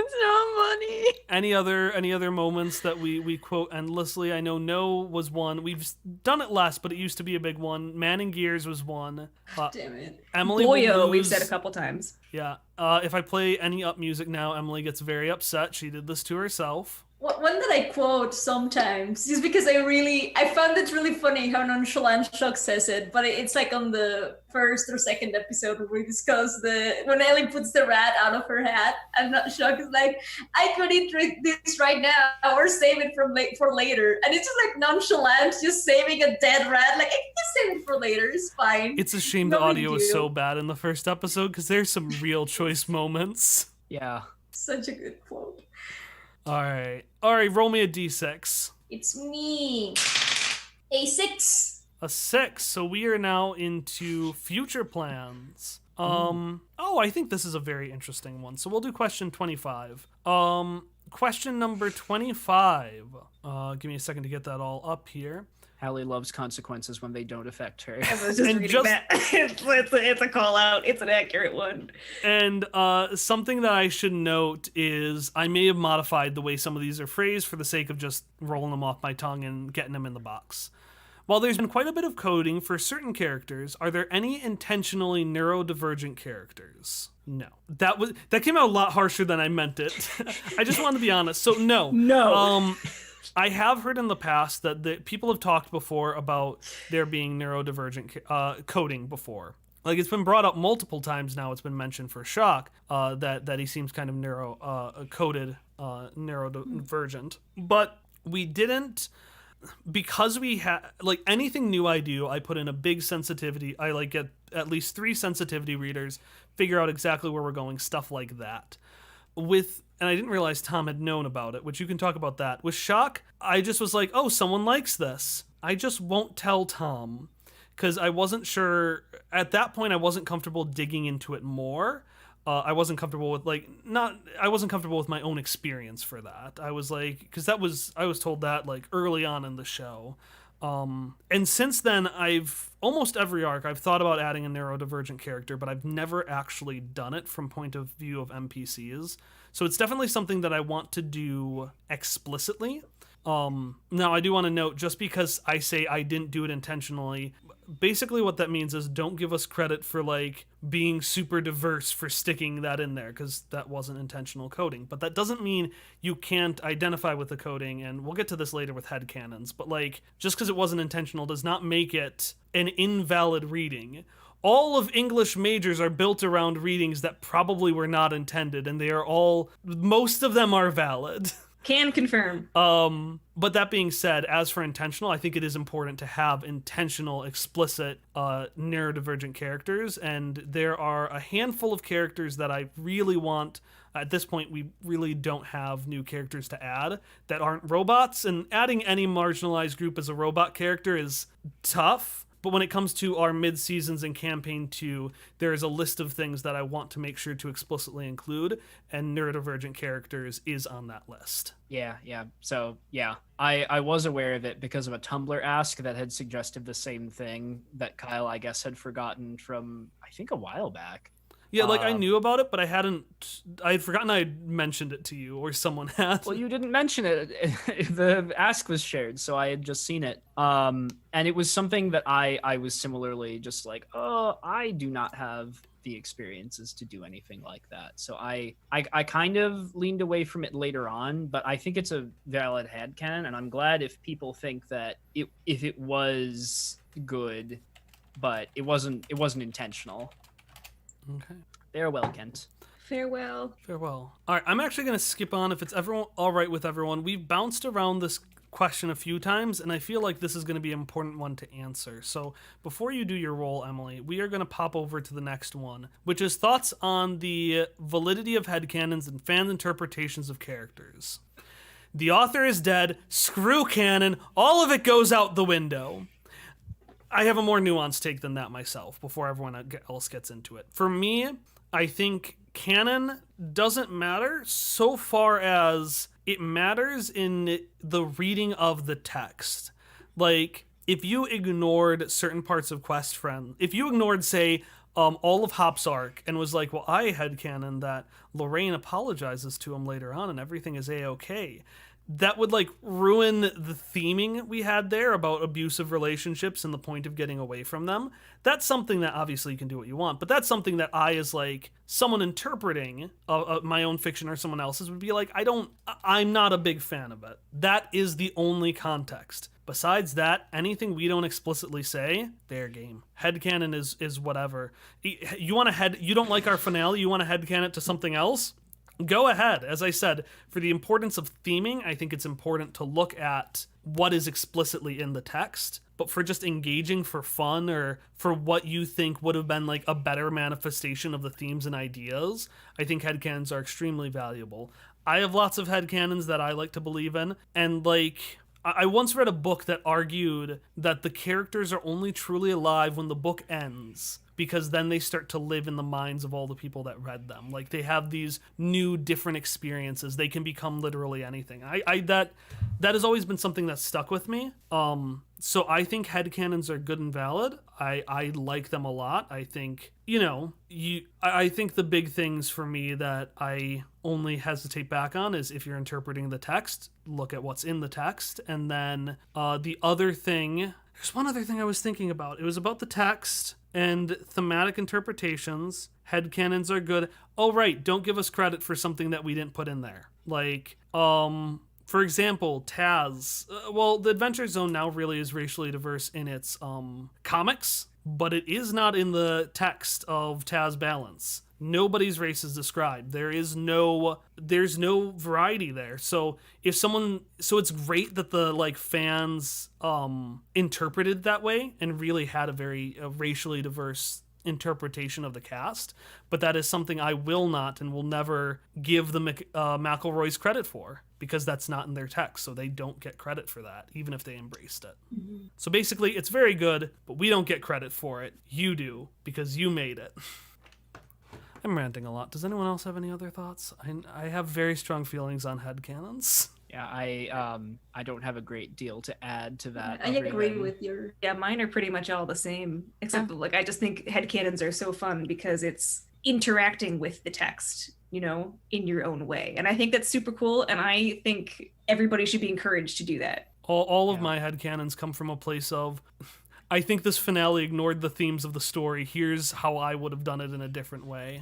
It's not funny. Any other moments that we quote endlessly? I know No was one. We've done it less, but it used to be a big one. Man in Gears was one. Damn it. Emily Boyo, will we've lose. said a couple times. Yeah. If I play any up music now, Emily gets very upset. She did this to herself. One that I quote sometimes is because I found it really funny how nonchalant Shock says it, but it's like on the first or second episode where we discuss when Ellie puts the rat out of her hat, and Shock is like, "I could eat this right now or save it for later," and it's just like nonchalant, just saving a dead rat. Like, I can just save it for later. It's fine. It's a shame No the audio big is so deal. bad in the first episode because there's some real choice moments. Yeah. Such a good quote. All right, roll me a d6. It's me. A6. A 6. So we are now into future plans. I think this is a very interesting one. So we'll do question 25. Question number 25. Give me a second to get that all up here. Hallie loves consequences when they don't affect her. I was just And reading just- that. It's a call out. It's an accurate one. And something that I should note is I may have modified the way some of these are phrased for the sake of just rolling them off my tongue and getting them in the box. While there's been quite a bit of coding for certain characters, are there any intentionally neurodivergent characters? No. That came out a lot harsher than I meant it. I just want to be honest. So no. No. I have heard in the past that people have talked before about there being neurodivergent coding before. Like, it's been brought up multiple times now. It's been mentioned for Shock that he seems kind of neurodivergent. But we didn't, because we had, like, anything new I do, I put in a big sensitivity. I like get at least 3 sensitivity readers, figure out exactly where we're going, stuff like that. And I didn't realize Tom had known about it, which you can talk about that. With Shock, I just was like, oh, someone likes this. I just won't tell Tom because I wasn't sure. At that point, I wasn't comfortable digging into it more. I wasn't comfortable with I wasn't comfortable with my own experience for that. I was like, because I was told that like early on in the show. And since then, almost every arc, I've thought about adding a neurodivergent character, but I've never actually done it from point of view of NPCs. So it's definitely something that I want to do explicitly. Now, I do want to note, just because I say I didn't do it intentionally, basically what that means is don't give us credit for like being super diverse for sticking that in there, because that wasn't intentional coding. But that doesn't mean you can't identify with the coding, and we'll get to this later with headcanons, but like just because it wasn't intentional does not make it an invalid reading. All of English majors are built around readings that probably were not intended, and most of them are valid. Can confirm. But that being said, as for intentional, I think it is important to have intentional, explicit, neurodivergent characters, and there are a handful of characters that I really want. At this point, we really don't have new characters to add that aren't robots, and adding any marginalized group as a robot character is tough. But when it comes to our mid-seasons and campaign 2, there is a list of things that I want to make sure to explicitly include, and neurodivergent characters is on that list. Yeah. So, yeah, I was aware of it because of a Tumblr ask that had suggested the same thing that Kyle, I guess, had forgotten from, I think, a while back. Yeah, like I knew about it, but I had forgotten I had mentioned it to you, or someone had. Well, you didn't mention it. The ask was shared, so I had just seen it. And it was something that I was similarly just like, oh, I do not have the experiences to do anything like that. So I kind of leaned away from it later on, but I think it's a valid headcanon, and I'm glad if people think that if it was good, but it wasn't intentional. Okay. Farewell, Kent. Farewell. Farewell. All right, I'm actually going to skip on if it's everyone all right with everyone. We've bounced around this question a few times, and I feel like this is going to be an important one to answer. So before you do your roll, Emily, we are going to pop over to the next one, which is thoughts on the validity of headcanons and fan interpretations of characters. The author is dead. Screw canon. All of it goes out the window. I have a more nuanced take than that myself before everyone else gets into it. For me, I think canon doesn't matter so far as it matters in the reading of the text. Like, if you ignored certain parts of Quest Friend, if you ignored, say, all of Hop's arc and was like, well, I headcanon that Lorraine apologizes to him later on and everything is A-okay, that would like ruin the theming we had there about abusive relationships and the point of getting away from them. That's something that obviously you can do what you want, but that's something that I, as like someone interpreting my own fiction or someone else's, would be like, I'm not a big fan of it. That is the only context. Besides that, anything we don't explicitly say, fair game. Headcanon is whatever. You don't like our finale, you want to headcanon it to something else? Go ahead. As I said, for the importance of theming, I think it's important to look at what is explicitly in the text. But for just engaging for fun or for what you think would have been like a better manifestation of the themes and ideas, I think headcanons are extremely valuable. I have lots of headcanons that I like to believe in. And like, I once read a book that argued that the characters are only truly alive when the book ends, because then they start to live in the minds of all the people that read them. Like, they have these new, different experiences. They can become literally anything. That has always been something that's stuck with me. So I think headcanons are good and valid. I like them a lot. I think, I think the big things for me that I only hesitate back on is if you're interpreting the text, look at what's in the text. And then the other thing, there's one other thing I was thinking about. It was about the text and thematic interpretations. Headcanons are good. Oh, right. Don't give us credit for something that we didn't put in there. Like, for example, Taz. The Adventure Zone now really is racially diverse in its comics, but it is not in the text of Taz Balance. Nobody's race is described. There's no variety there. So it's great that the like fans interpreted that way and really had a very racially diverse interpretation of the cast. But that is something I will not and will never give the McElroys credit for, because that's not in their text. So they don't get credit for that, even if they embraced it. Mm-hmm. So basically, it's very good, but we don't get credit for it. You do, because you made it. I'm ranting a lot. Does anyone else have any other thoughts? I have very strong feelings on headcanons. Yeah, I don't have a great deal to add to that. I agree with your... Yeah, mine are pretty much all the same, except like I just think headcanons are so fun because it's interacting with the text, in your own way. And I think that's super cool, and I think everybody should be encouraged to do that. All of my headcanons come from a place of... I think this finale ignored the themes of the story. Here's how I would have done it in a different way.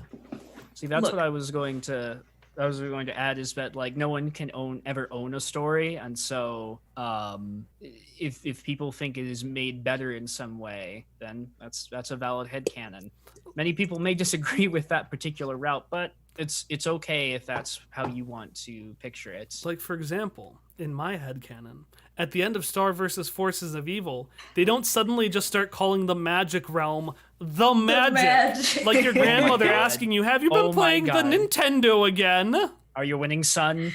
See, that's what I was going to add, is that like no one can ever own a story, and so if people think it is made better in some way, then that's a valid headcanon. Many people may disagree with that particular route, but it's okay if that's how you want to picture it. Like, for example, in my headcanon, at the end of Star vs. Forces of Evil, they don't suddenly just start calling the magic realm the magic. Like your grandmother asking you, have you been playing the Nintendo again? Are you winning, son?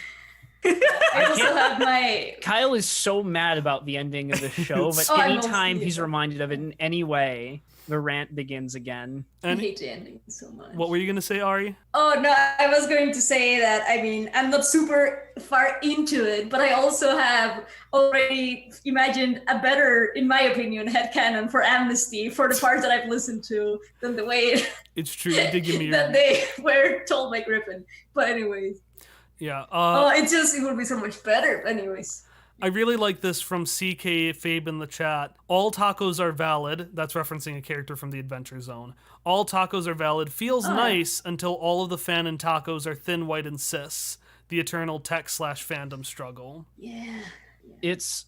I also have my... Kyle is so mad about the ending of the show, but anytime he's reminded of it in any way, the rant begins again. I hate the ending so much. What were you going to say, Ari? Oh, no, I was going to say that, I'm not super far into it, but I also have already imagined a better, in my opinion, headcanon for Amnesty for the parts that I've listened to than the way it's true, you did give me that they were told by Griffin. But anyways. Yeah. It would be so much better. Anyways. I really like this from CK Fabe in the chat. All tacos are valid. That's referencing a character from the Adventure Zone. All tacos are valid. Feels nice until all of the fan and tacos are thin, white, and cis. The eternal tech/fandom struggle. Yeah. It's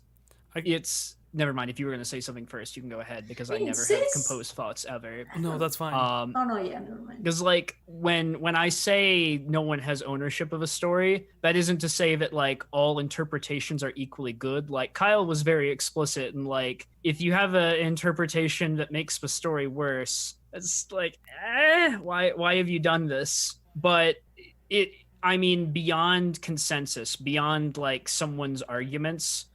never mind. If you were going to say something first, you can go ahead because I Wait, never have sis? composed thoughts ever. No, that's fine. Oh no, yeah, never mind. Because like when I say no one has ownership of a story, that isn't to say that like all interpretations are equally good. Like Kyle was very explicit and like if you have an interpretation that makes the story worse, it's like why have you done this? But I mean beyond consensus, beyond like someone's arguments,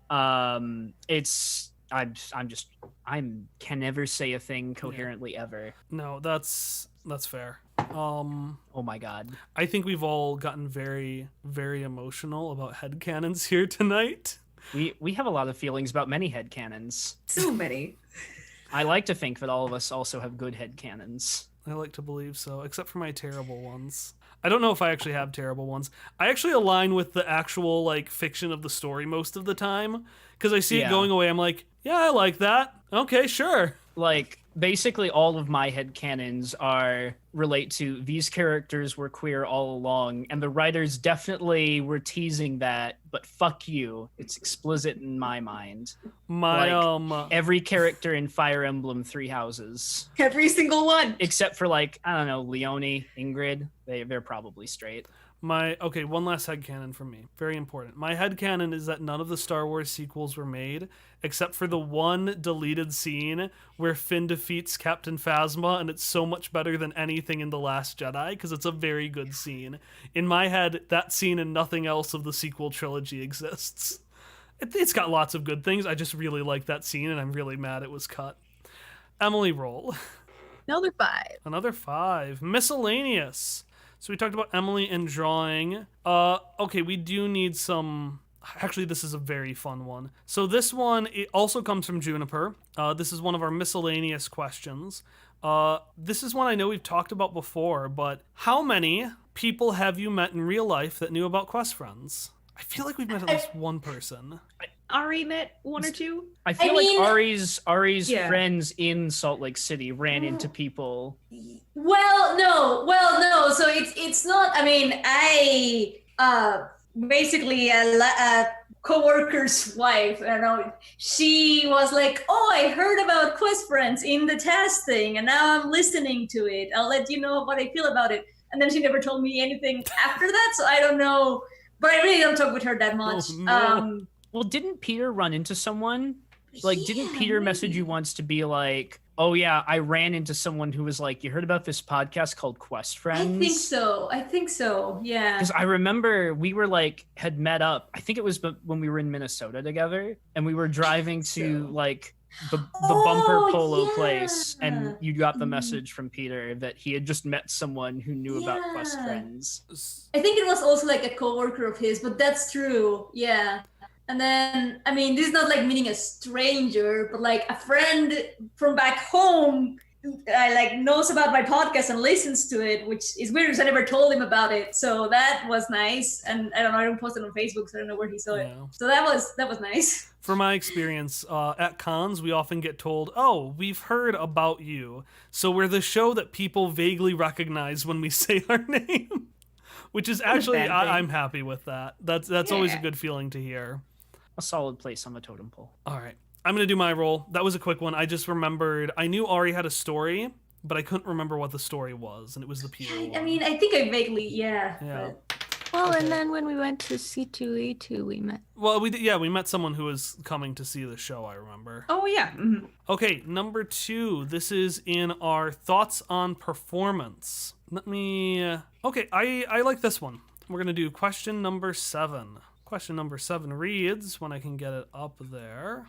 it's I can never say a thing coherently ever. No, that's fair. Oh my god. I think we've all gotten very, very emotional about headcanons here tonight. We have a lot of feelings about many headcanons. So many. I like to think that all of us also have good headcanons. I like to believe so, except for my terrible ones. I don't know if I actually have terrible ones. I actually align with the actual like fiction of the story most of the time because I see it going away. I'm like, yeah, I like that. Okay, sure. Like basically all of my headcanons relate to these characters were queer all along and the writers definitely were teasing that, but fuck you. It's explicit in my mind. Every character in Fire Emblem Three Houses. Every single one. Except for like, I don't know, Leone, Ingrid, they're probably straight. One last headcanon from me. Very important. My headcanon is that none of the Star Wars sequels were made, except for the one deleted scene where Finn defeats Captain Phasma, and it's so much better than anything in The Last Jedi, because it's a very good scene. In my head, that scene and nothing else of the sequel trilogy exists. It's got lots of good things. I just really like that scene, and I'm really mad it was cut. Emily, roll. Another 5. Another 5. Miscellaneous. So we talked about Emily and drawing. Okay, we do need some... Actually, this is a very fun one. So this one, it also comes from Juniper. This is one of our miscellaneous questions. This is one I know we've talked about before, but how many people have you met in real life that knew about Quest Friends? I feel like we've met at least one person. Ari met one or two. I feel like Ari's friends in Salt Lake City ran into people. Well, no. So it's not. I mean, I basically a coworker's wife. I know she was like, "Oh, I heard about Quest Friends in the test thing, and now I'm listening to it. I'll let you know what I feel about it." And then she never told me anything after that, so I don't know. But I really don't talk with her that much. Oh, no. Well, didn't Peter run into someone? Like, didn't Peter message you once to be like, oh yeah, I ran into someone who was like, you heard about this podcast called Quest Friends? I think so. Yeah. Because I remember we were like, had met up. I think it was when we were in Minnesota together, and we were driving to like the bumper polo place, and you got the message from Peter that he had just met someone who knew about Quest Friends. I think it was also like a coworker of his, but that's true. Yeah. And then, I mean, this is not like meeting a stranger, but like a friend from back home like knows about my podcast and listens to it, which is weird because I never told him about it. So that was nice. And I don't know, I don't post it on Facebook, so I don't know where he saw it. So that was nice. From my experience, at cons, we often get told, oh, we've heard about you. So we're the show that people vaguely recognize when we say our name, which is actually, I'm happy with that. That's always a good feeling to hear. A solid place on the totem pole. All right. I'm going to do my roll. That was a quick one. I just remembered, I knew Ari had a story, but I couldn't remember what the story was, and it was the Peter one. I mean, I think I vaguely, Yeah. Well, and then when we went to C2E2, we met. Well, we met someone who was coming to see the show, I remember. Oh, yeah. Mm-hmm. Okay, number 2. This is in our thoughts on performance. Let me... Okay, I like this one. We're going to do question number 7. Question number 7 reads, when I can get it up there.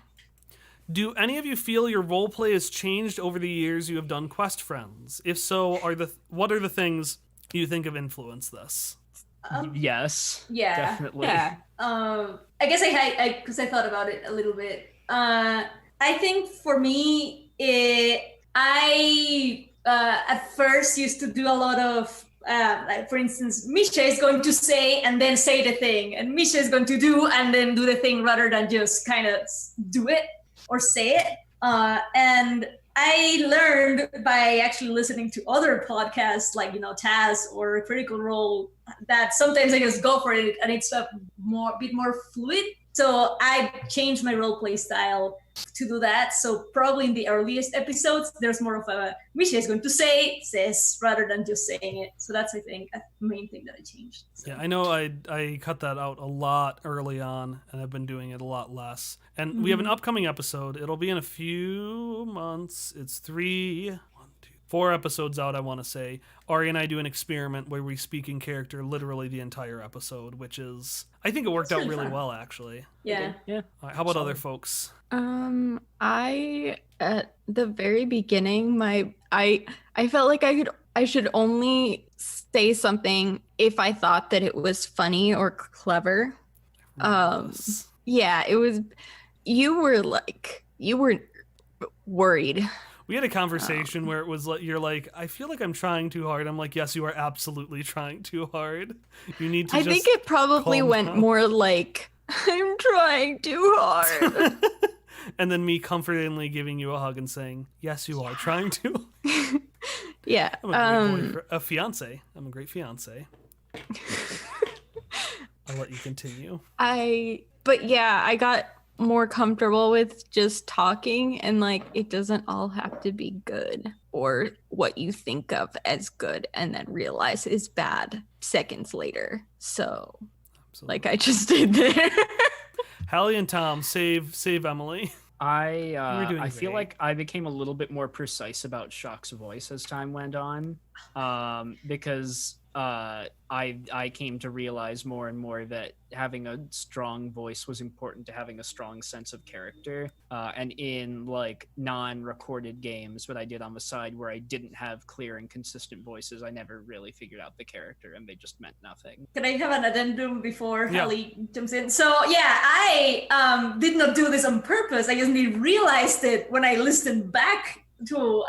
Do any of you feel your roleplay has changed over the years you have done Quest Friends? If so, what are the things you think have influenced this? Yes. Yeah. Definitely. Yeah. I guess because I thought about it a little bit. I think for me, I at first used to do a lot of like, for instance, Misha is going to say and then say the thing, and Misha is going to do and then do the thing rather than just kind of do it or say it. And I learned by actually listening to other podcasts like, Taz or Critical Role, that sometimes I just go for it and it's a bit more fluid. So I changed my roleplay style to do that. So probably in the earliest episodes, there's more of a Misha is going to says rather than just saying it. So that's, I think, a main thing that I changed. So. Yeah, I know I cut that out a lot early on, and I've been doing it a lot less. And we have an upcoming episode. It'll be in a few months. It's 4 episodes out, I want to say. Ari and I do an experiment where we speak in character literally the entire episode, which is, I think it worked out really well, actually. Yeah. Yeah. All right, how about other folks? I at the very beginning, I felt like I should only say something if I thought that it was funny or clever. Yeah, it was. You were worried. We had a conversation where it was like, you're like, I feel like I'm trying too hard. I'm like, yes, you are absolutely trying too hard. You need to I think it probably went down. More like, I'm trying too hard. And then me comfortingly giving you a hug and saying, yes, you are trying to. Yeah. I'm a fiance. I'm a great fiance. I'll let you continue. But yeah, I got more comfortable with just talking, and like it doesn't all have to be good or what you think of as good and then realize is bad seconds later. So Absolutely. like I just did there. Hallie and Tom, save Emily. I feel great. like I became a little bit more precise about Shock's voice as time went on, because I came to realize more and more that having a strong voice was important to having a strong sense of character. And in like non-recorded games, what I did on the side where I didn't have clear and consistent voices, I never really figured out the character, and they just meant nothing. Can I have an addendum before Hallie jumps in? So yeah, I did not do this on purpose. I just realized it when I listened back to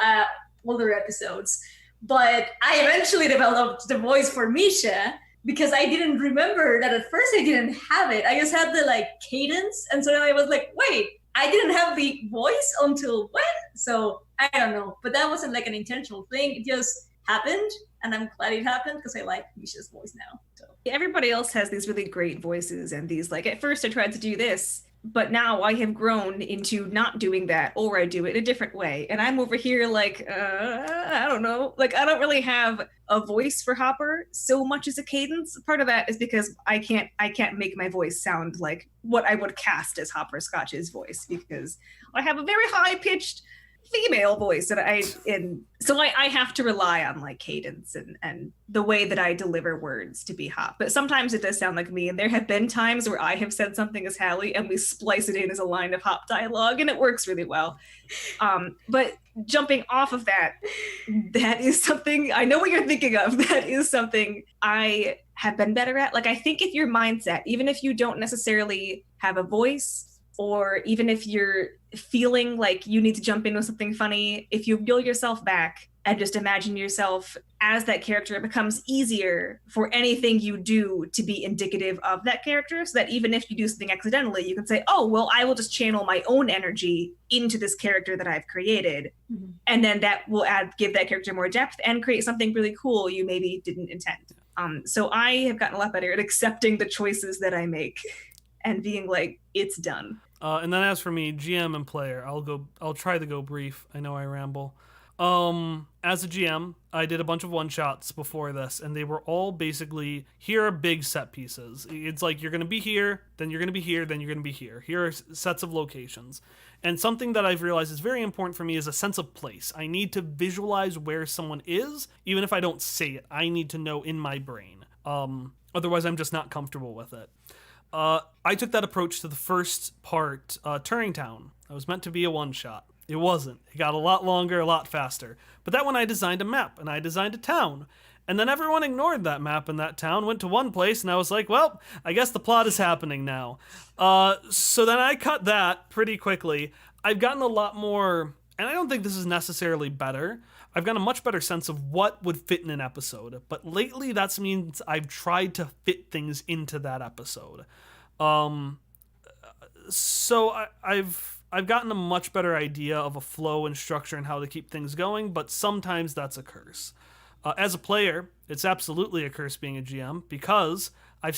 older episodes. But I eventually developed the voice for Misha because I didn't remember that at first I didn't have it. I just had the like cadence. And so then I was like, wait, I didn't have the voice until when? So I don't know. But that wasn't like an intentional thing. It just happened. And I'm glad it happened because I like Misha's voice now. So Everybody else has these really great voices and these like, at first I tried to do this, but now I have grown into not doing that, or I do it a different way. And I'm over here like, I don't know. Like, I don't really have a voice for Hopper so much as a cadence. Part of that is because I can't make my voice sound like what I would cast as Hopper Scotch's voice, because I have a very high-pitched female voice so I have to rely on like cadence and the way that I deliver words to be Hop. But sometimes it does sound like me, and there have been times where I have said something as Hallie and we splice it in as a line of Hop dialogue, and it works really well. But jumping off of that is something I know what you're thinking of. That is something I have been better at. Like, I think if your mindset, even if you don't necessarily have a voice, or even if you're feeling like you need to jump in with something funny, if you reel yourself back and just imagine yourself as that character, it becomes easier for anything you do to be indicative of that character, so that even if you do something accidentally, you can say, oh, well, I will just channel my own energy into this character that I've created. Mm-hmm. And then that will give that character more depth and create something really cool you maybe didn't intend. So I have gotten a lot better at accepting the choices that I make and being like, it's done. And then as for me, GM and player, I'll try to go brief. I know I ramble. As a GM, I did a bunch of one-shots before this, and they were all basically, here are big set pieces. It's like, you're going to be here, then you're going to be here, then you're going to be here. Here are sets of locations. And something that I've realized is very important for me is a sense of place. I need to visualize where someone is, even if I don't say it. I need to know in my brain. Otherwise, I'm just not comfortable with it. I took that approach to the first part, Turing Town. It was meant to be a one-shot. It wasn't. It got a lot longer, a lot faster. But that one I designed a map, and I designed a town. And then everyone ignored that map, and that town went to one place, and I was like, well, I guess the plot is happening now. So then I cut that pretty quickly. I've gotten a lot more, and I don't think this is necessarily better, I've got a much better sense of what would fit in an episode. But lately, that means I've tried to fit things into that episode. So I've gotten a much better idea of a flow and structure and how to keep things going, but sometimes that's a curse. As a player, it's absolutely a curse being a GM because I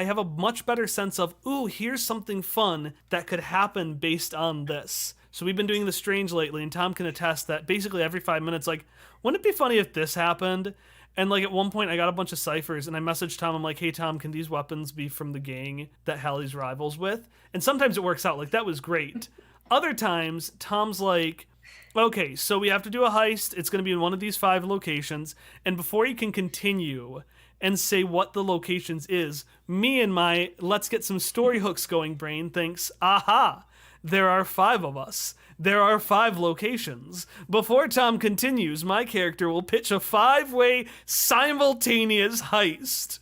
have a much better sense of, ooh, here's something fun that could happen based on this. So we've been doing the strange lately, and Tom can attest that basically every 5 minutes, like, wouldn't it be funny if this happened? And like at one point I got a bunch of ciphers and I messaged Tom, I'm like, hey Tom, can these weapons be from the gang that Hallie's rivals with? And sometimes it works out, like that was great. Other times, Tom's like, okay, so we have to do a heist, it's gonna be in one of these 5 locations, and before he can continue and say what the locations is, me and my let's get some story hooks going brain thinks, aha, there are 5 of us. There are 5 locations. Before Tom continues, my character will pitch a 5-way simultaneous heist.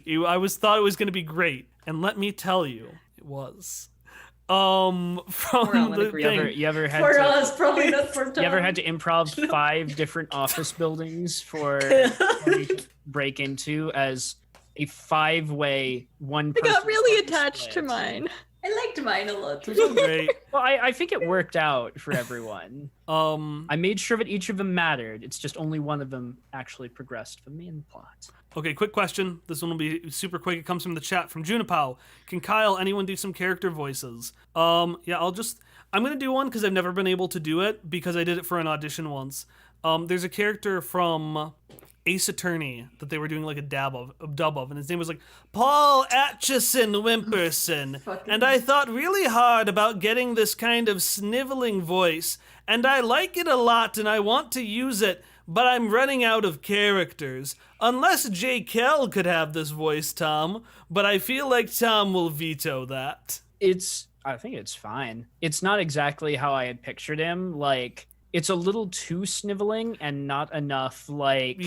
Thought it was going to be great, and let me tell you, it was. From the thing. You ever had For to, us, probably not for Tom. You ever had to improv 5 different office buildings for you to break into as a 5-way one I person? got really attached to mine. I liked mine a lot. It was great. Well, I think it worked out for everyone. I made sure that each of them mattered. It's just only one of them actually progressed the main plot. Okay, quick question. This one will be super quick. It comes from the chat from Junipow. Can Kyle, anyone do some character voices? Yeah, I'm going to do one because I've never been able to do it because I did it for an audition once. There's a character from Ace Attorney that they were doing like a dub of, and his name was like Paul Atchison Wimperson. And I thought really hard about getting this kind of sniveling voice, and I like it a lot and I want to use it, but I'm running out of characters. Unless J. Kell could have this voice, Tom, but I feel like Tom will veto that. I think it's fine. It's not exactly how I had pictured him. Like, it's a little too sniveling and not enough, like,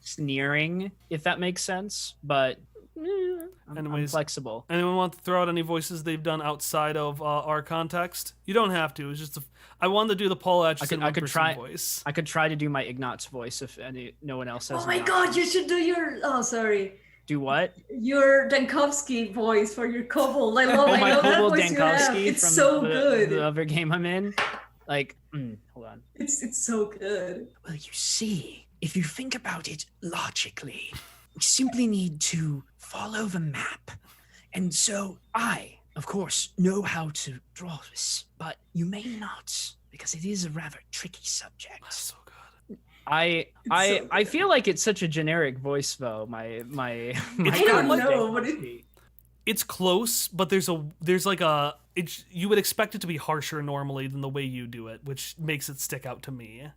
sneering, if that makes sense. But I'm flexible. Anyone want to throw out any voices they've done outside of our context? You don't have to. It's just I wanted to do the Paul Atchison voice. I could try to do my Ignatz voice if no one else has. Oh my god, you should do your... Oh, sorry. Do what? Your Dankovsky voice for your kobold. I love my that kobold voice you have. Dankovsky It's from so good. the other game I'm in. Like, hold on. It's so good. Well, you see, if you think about it logically, we simply need to follow the map. And so I, of course, know how to draw this, but you may not, because it is a rather tricky subject. That's so good. I feel like it's such a generic voice though. My I don't know, but it's close, but you would expect it to be harsher normally than the way you do it, which makes it stick out to me.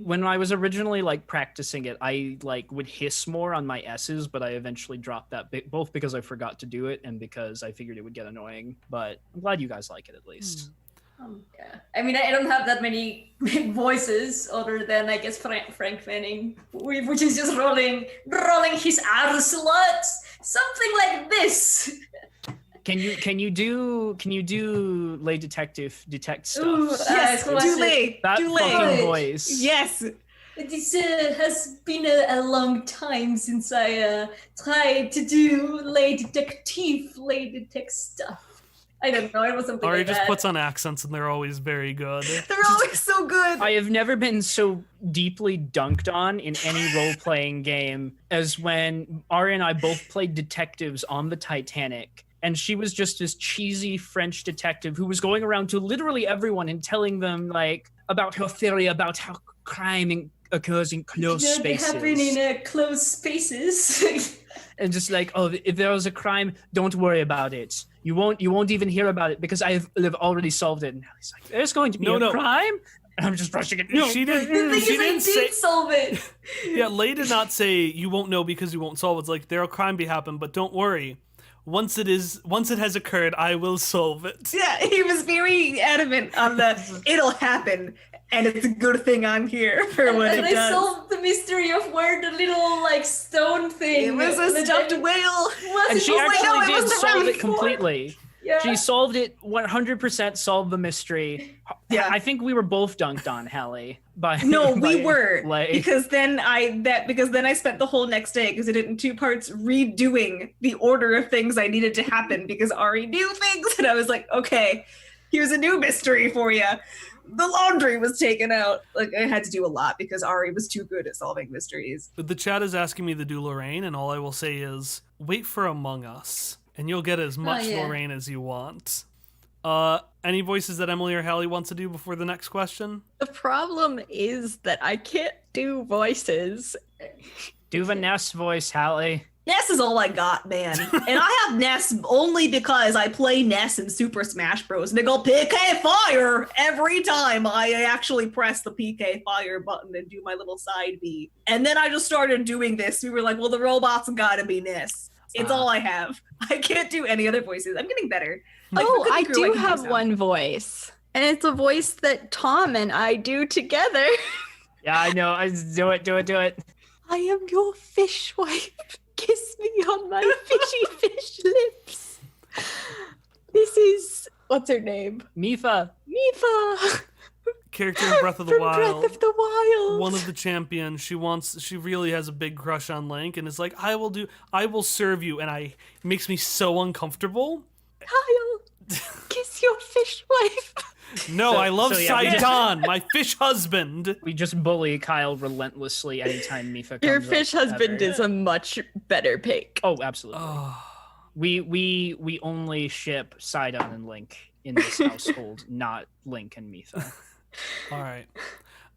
When I was originally like practicing it, I like would hiss more on my S's, but I eventually dropped that both because I forgot to do it and because I figured it would get annoying. But I'm glad you guys like it at least. Yeah. I mean, I don't have that many voices other than, I guess, Frank Fanning, which is just rolling his R's a lot. Something like this. Can you do lay detect stuff? Ooh, Yes, do lay. That Do lay. fucking voice. Yes. This has been a long time since I tried to do lay detect stuff. I don't know, it was something Or he like just that. puts on accents and they're always very good. They're always so good. I have never been so deeply dunked on in any role-playing game as when Ari and I both played detectives on the Titanic, and she was just this cheesy French detective who was going around to literally everyone and telling them like about her theory about how crime occurs in closed spaces. They happen in closed spaces. And just like, oh, if there was a crime, don't worry about it. You won't even hear about it because I've already solved it. And he's like, there's going to be a crime? And I'm just rushing it. No, she didn't. The thing She is, didn't I say. did solve it. Yeah, Lay did not say you won't know because you won't solve it. It's like there'll crime be happen, but don't worry. Once it has occurred, I will solve it. Yeah, he was very adamant on it'll happen, and it's a good thing I'm here for what And it I does. solved the mystery of where the little like stone thing. It was a stuffed whale. Was And it? she Oh my God, actually it did was the solve round it completely. Yeah. She solved it 100%, solved the mystery. Yeah. I think we were both dunked on, Hallie. No, we by were Lay. because then I spent the whole next day because I did it in 2 parts redoing the order of things I needed to happen because Ari knew things and I was like, okay, Here's a new mystery for you. The laundry was taken out. Like, I had to do a lot because Ari was too good at solving mysteries. But the chat is asking me to do Lorraine, and all I will say is, wait for Among Us, and you'll get as much yeah. Lorraine as you want. Any voices that Emily or Hallie wants to do before the next question? The problem is that I can't do voices. Do the Ness voice, Hallie. Ness is all I got, man. And I have Ness only because I play Ness in Super Smash Bros. And they go PK Fire every time I actually press the PK Fire button and do my little side B. And then I just started doing this. We were like, well, the robot's gotta be Ness. It's all I have. I can't do any other voices. I'm getting better. Like, Oh, for Cookie I Crew, do can have sound. one voice. And it's a voice that Tom and I do together. Yeah, I know. Do it. I am your fish wife. Kiss me on my fishy fish lips. This is, what's her name? Mifa. Mifa Character in Breath of the from Wild. Breath of the Wild. One of the champions. She really has a big crush on Link, and is like, I will serve you, and it makes me so uncomfortable. Kyle, kiss your fish wife. No, So- I love so yeah, we just- Saidan, my fish husband. We just bully Kyle relentlessly anytime Mifa comes Your up, fish husband ever. is a much better pick. Oh, absolutely. Oh, We only ship Sidon and Link in this household, not Link and Mifa. all right.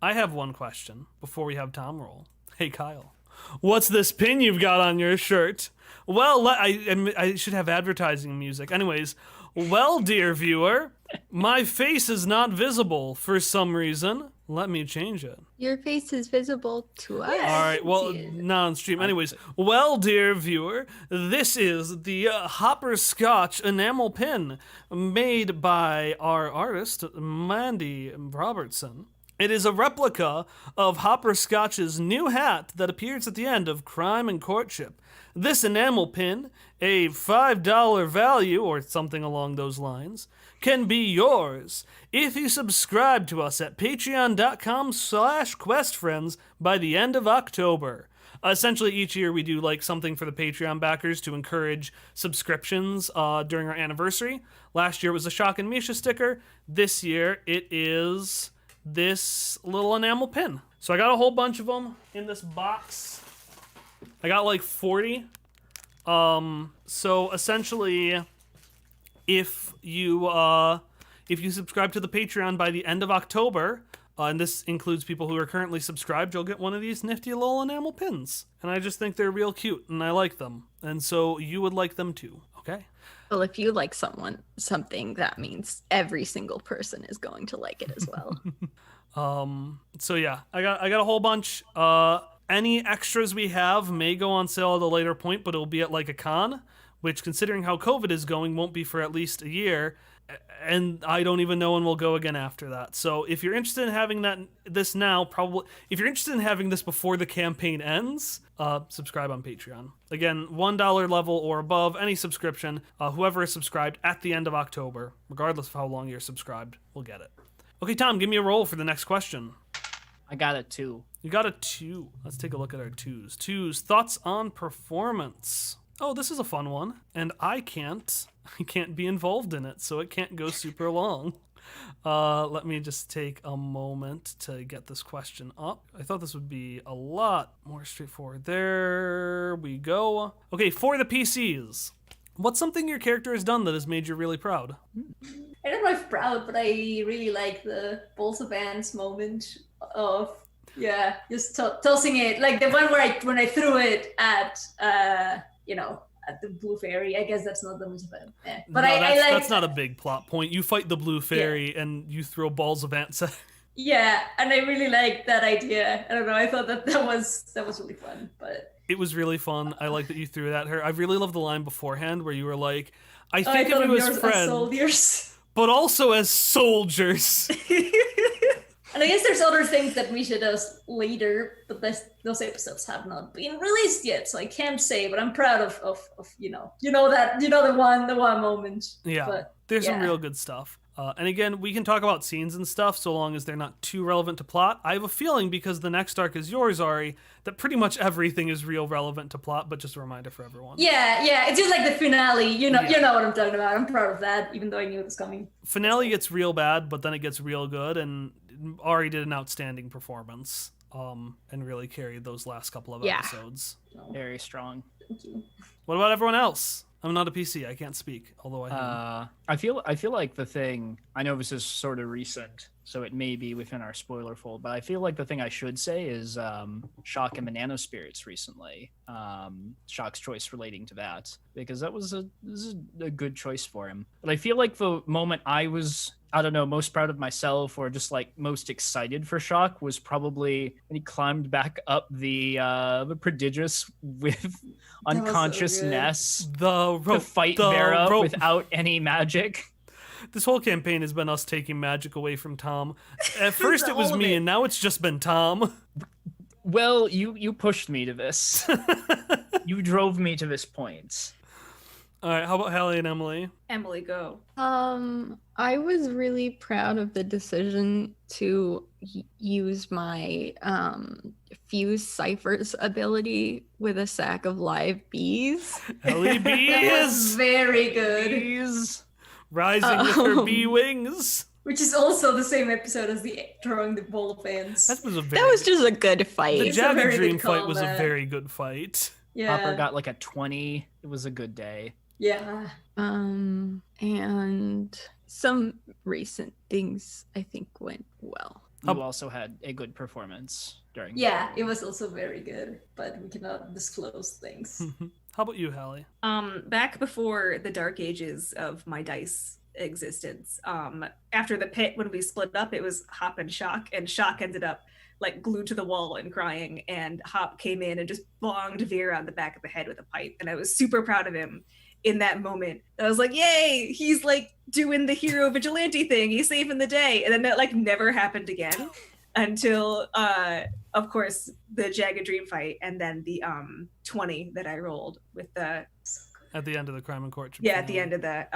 I have one question before we have Tom roll. Hey, Kyle, what's this pin you've got on your shirt? Well, I should have advertising music. Anyways, well, dear viewer, my face is not visible for some reason. Let me change it. Your face is visible to us. All right, well, not on stream. Anyways, well, dear viewer, this is the Hopperscotch enamel pin made by our artist, Mandy Robertson. It is a replica of Hopperscotch's new hat that appears at the end of Crime and Courtship. This enamel pin, a $5 value or something along those lines, can be yours if you subscribe to us at patreon.com/questfriends by the end of October. Essentially, each year we do like something for the Patreon backers to encourage subscriptions during our anniversary. Last year it was a Shock and Misha sticker. This year it is this little enamel pin. So I got a whole bunch of them in this box. I got like 40. So essentially, if you subscribe to the Patreon by the end of October, and this includes people who are currently subscribed, you'll get one of these nifty little enamel pins. And I just think they're real cute, and I like them. And so you would like them too, okay? Well, if you like something, that means every single person is going to like it as well. So yeah, I got a whole bunch. Any extras we have may go on sale at a later point, but it'll be at like a con, which, considering how COVID is going, won't be for at least a year. And I don't even know when we'll go again after that. So if you're interested in having this now, if you're interested in having this before the campaign ends, subscribe on Patreon. Again, $1 level or above, any subscription, whoever is subscribed at the end of October, regardless of how long you're subscribed, will get it. Okay, Tom, give me a roll for the next question. I got it too. You got a 2. Let's take a look at our 2s. 2s, thoughts on performance. Oh, this is a fun one, and I can't be involved in it, so it can't go super long. Let me just take a moment to get this question up. I thought this would be a lot more straightforward. There we go. Okay, for the PCs, what's something your character has done that has made you really proud? I don't know if proud, but I really like the balls of ants moment of just tossing it, like the one where when I threw it at at the blue fairy. I guess that's not the most of it. But No, I like that's not a big plot point. You fight the blue fairy and you throw balls of ants at. Yeah, and I really like that idea. I don't know. I thought that was really fun, but. It was really fun. I like that you threw it at her. I really love the line beforehand where you were like, I I think thought of you as yours friends, soldiers. but also as soldiers. And I guess there's other things that Misha does later, but those episodes have not been released yet, so I can't say. But I'm proud of the one moment. Yeah, But, there's some yeah. real good stuff. And again, we can talk about scenes and stuff so long as they're not too relevant to plot. I have a feeling, because the next arc is yours, Ari, that pretty much everything is real relevant to plot, but just a reminder for everyone. Yeah, it's just like the finale. You know what I'm talking about. I'm proud of that, even though I knew it was coming. Finale gets real bad, but then it gets real good, and Ari did an outstanding performance, and really carried those last couple of episodes. Very strong. Thank you. What about everyone else? I'm not a PC. I can't speak, although I am. I feel like the thing, I know this is sort of recent, so it may be within our spoiler fold, but I feel like the thing I should say is Shock and the Nano Spirits recently. Shock's choice relating to that, because this is a good choice for him. But I feel like the moment I was, I don't know, most proud of myself or just like most excited for Shock was probably when he climbed back up the prodigious with unconscious Ness to fight Vera without any magic. This whole campaign has been us taking magic away from Tom. At first it was me, and now it's just been Tom. Well, you pushed me to this. You drove me to this point. All right, how about Hallie and Emily? Emily, go. I was really proud of the decision to use my fuse Cypher's ability with a sack of live bees. Ellie That was Bees! very good. Bees. Rising with her bee wings. Which is also the same episode as the throwing the ball of ants. That was just a good the fight. It's a Jagged very good Dream fight call, was a that. very good fight. Yeah. Hopper got like a 20. It was a good day. Yeah. And some recent things I think went well. You also had a good performance during. Yeah, it was also very good, but we cannot disclose things. How about you, Hallie? Back before the dark ages of my dice existence, after the pit, when we split up, it was Hop and Shock ended up like glued to the wall and crying, and Hop came in and just bonged Vera on the back of the head with a pipe, and I was super proud of him in that moment. I was like, yay, he's like doing the hero vigilante thing, he's saving the day. And then that like never happened again until of course the Jagged Dream fight, and then the 20 that I rolled with the At the end of the Crime and Court. at the end of the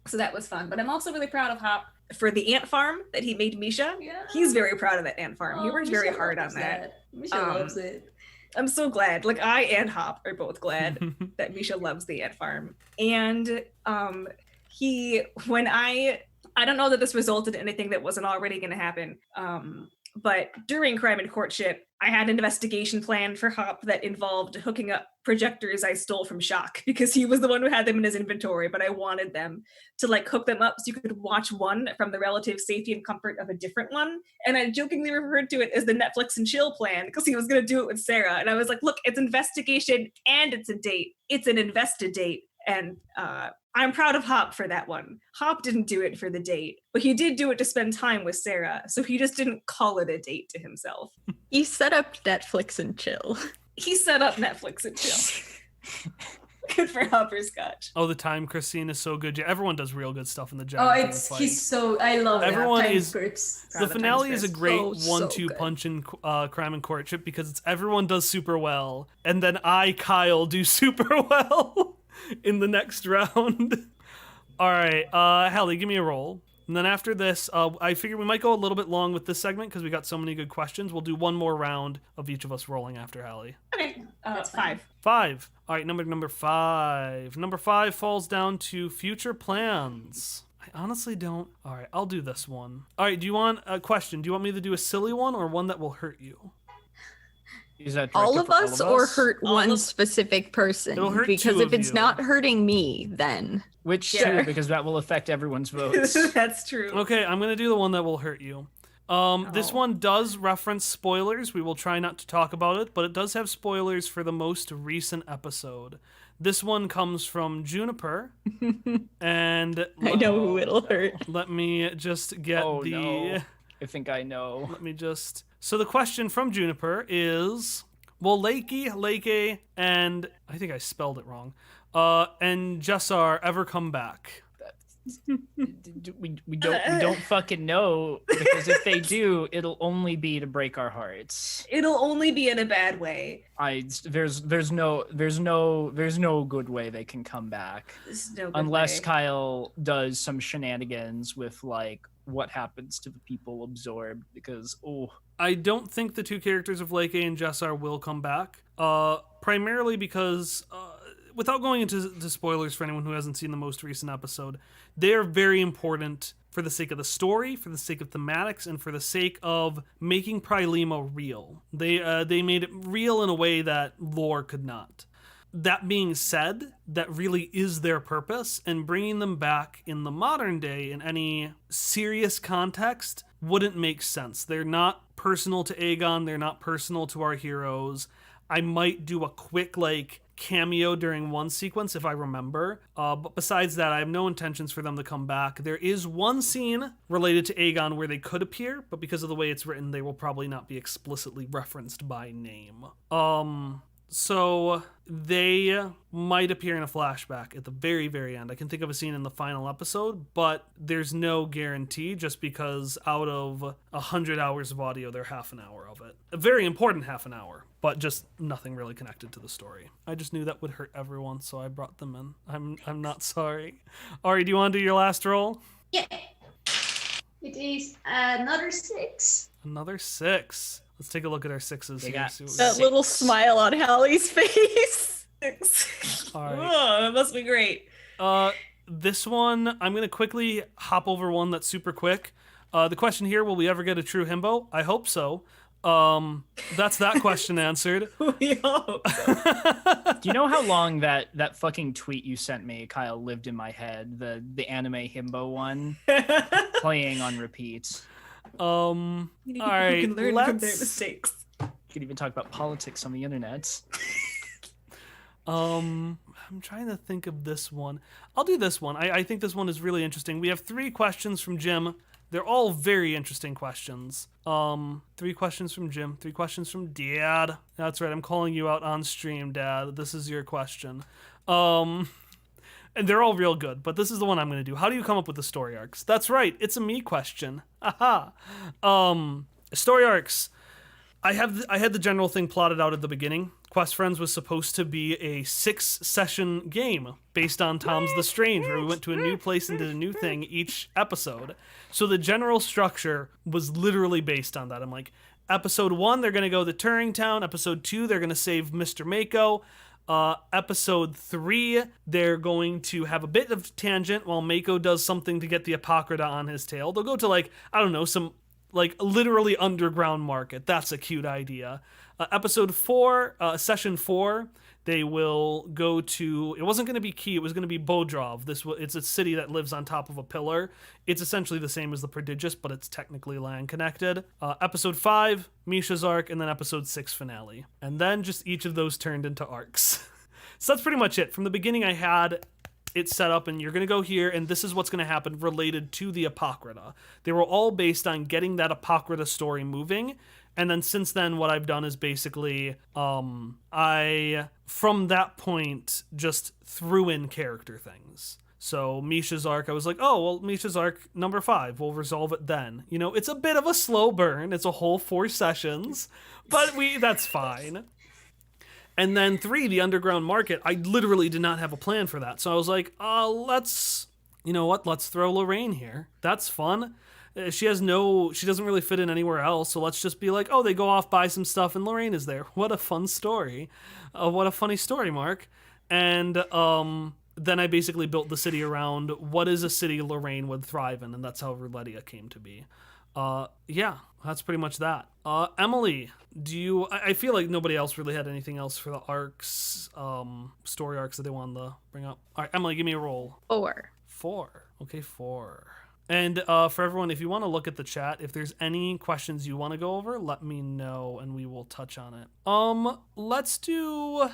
so that was fun. But I'm also really proud of Hop for the ant farm that he made Misha. Yeah. He's very proud of that ant farm. He Oh, worked very Misha hard on loves that. Misha loves it. I'm so glad. Like I and Hop are both glad that Misha loves the ant farm. And when I don't know that this resulted in anything that wasn't already going to happen. But during Crime and Courtship, I had an investigation plan for Hop that involved hooking up projectors I stole from Shock, because he was the one who had them in his inventory, but I wanted them to like hook them up so you could watch one from the relative safety and comfort of a different one. And I jokingly referred to it as the Netflix and chill plan, because he was going to do it with Sarah. And I was like, look, it's investigation and it's a date. It's an invested date. And I'm proud of Hop for that one. Hop didn't do it for the date, but he did do it to spend time with Sarah. So he just didn't call it a date to himself. You set up Netflix and chill. He set up Netflix and chill. Good for Hopperscotch. Oh, the time Christine is so good. Yeah, everyone does real good stuff in the Jagged Oh, Dream it's fight. he's so I love Everyone that. is- Squirts. The finale is a great So 1-2 good. punch in Crime and Courtship, because it's everyone does super well, and then I, Kyle, do super well in the next round. All right, Hallie, give me a roll. And then after this, I figure we might go a little bit long with this segment because we got so many good questions. We'll do one more round of each of us rolling after Hallie. Okay, That's fine. 5. 5. All right, number 5. Number 5 falls down to future plans. I honestly don't. All right, I'll do this one. All right, do you want a question? Do you want me to do a silly one or one that will hurt you? Is that All directed of for us or hurt All one of- specific person? It'll hurt because two if of it's you. not hurting me, then Which Yeah. too, because that will affect everyone's votes. That's true. Okay, I'm going to do the one that will hurt you. This one does reference spoilers. We will try not to talk about it, but it does have spoilers for the most recent episode. This one comes from Juniper, and I know who it'll hurt. let me just get Oh, the... no. I think I know. Let me just... So the question from Juniper is, will Lakey, and I think I spelled it wrong, and Jessar ever come back? we don't fucking know, because if they do, it'll only be to break our hearts. It'll only be in a bad way. There's no good way they can come back There's no good unless way. Kyle does some shenanigans with like what happens to the people absorbed, because I don't think the two characters of Leke and Jessar will come back. Primarily because, without going into the spoilers for anyone who hasn't seen the most recent episode, they are very important for the sake of the story, for the sake of thematics, and for the sake of making Prilema real. They made it real in a way that lore could not. That being said, that really is their purpose, and bringing them back in the modern day in any serious context wouldn't make sense. They're not personal to Aegon, they're not personal to our heroes. I might do a quick, cameo during one sequence if I remember, but besides that, I have no intentions for them to come back. There is one scene related to Aegon where they could appear, but because of the way it's written, they will probably not be explicitly referenced by name. So they might appear in a flashback at the very, very end. I can think of a scene in the final episode, but there's no guarantee, just because out of 100 hours of audio, they're half an hour of it. A very important half an hour, but just nothing really connected to the story. I just knew that would hurt everyone, so I brought them in. I'm not sorry. Ari, do you want to do your last roll? Yeah. It is another 6. Another 6. Let's take a look at our 6s here. got See what we That got. little smile on Hallie's face. All right. Oh, that must be great. This one, I'm going to quickly hop over one that's super quick. The question here, will we ever get a true himbo? I hope so. That's that question answered. We hope. do you know how long that fucking tweet you sent me, Kyle, lived in my head? The anime himbo one playing on repeat. All right, can learn from their let's mistakes. You could even talk about politics on the internet. I'm trying to think of this one. I'll do this one. I think this one is really interesting. We have 3 questions from Jim. They're all very interesting questions. 3 questions from Jim, 3 questions from Dad. That's right, I'm calling you out on stream, Dad. This is your question. And they're all real good, but this is the one I'm going to do. How do you come up with the story arcs? That's right, it's a me question. Aha. Story arcs. I had the general thing plotted out at the beginning. Quest Friends was supposed to be a 6-session game based on Tom's the Strange, where we went to a new place and did a new thing each episode. So the general structure was literally based on that. I'm like, episode 1, they're going to go to Turing Town. Episode 2, they're going to save Mr. Mako. Episode 3, they're going to have a bit of tangent while Mako does something to get the Apocrypha on his tail. They'll go to, some literally underground market. That's a cute idea. Episode 4, session 4, they will go to, it wasn't going to be Key, it was going to be Bodrov. It's a city that lives on top of a pillar. It's essentially the same as the Prodigious, but it's technically land connected. Episode 5, Misha's arc, and then episode 6 finale. And then just each of those turned into arcs. So that's pretty much it. From the beginning, I had it set up, and you're going to go here, and this is what's going to happen related to the Apocrypha. They were all based on getting that Apocrypha story moving. And then since then, what I've done is basically, I, from that point, just threw in character things. So Misha's arc, I was like, oh, well, Misha's arc number 5, we'll resolve it then. It's a bit of a slow burn. It's a whole 4 sessions, but that's fine. And then 3, the underground market, I literally did not have a plan for that. So I was like, let's throw Lorraine here. That's fun. She doesn't really fit in anywhere else, so let's just be like, oh, they go off, buy some stuff, and Lorraine is there. What a fun story. What a funny story, Mark. And then I basically built the city around what is a city Lorraine would thrive in, and that's how Ruletia came to be. Yeah, that's pretty much that. Emily, I feel like nobody else really had anything else for the arcs, story arcs that they wanted to bring up. All right, Emily, give me a roll. 4. 4. Okay, 4. And for everyone, if you want to look at the chat, if there's any questions you want to go over, let me know and we will touch on it. Let's do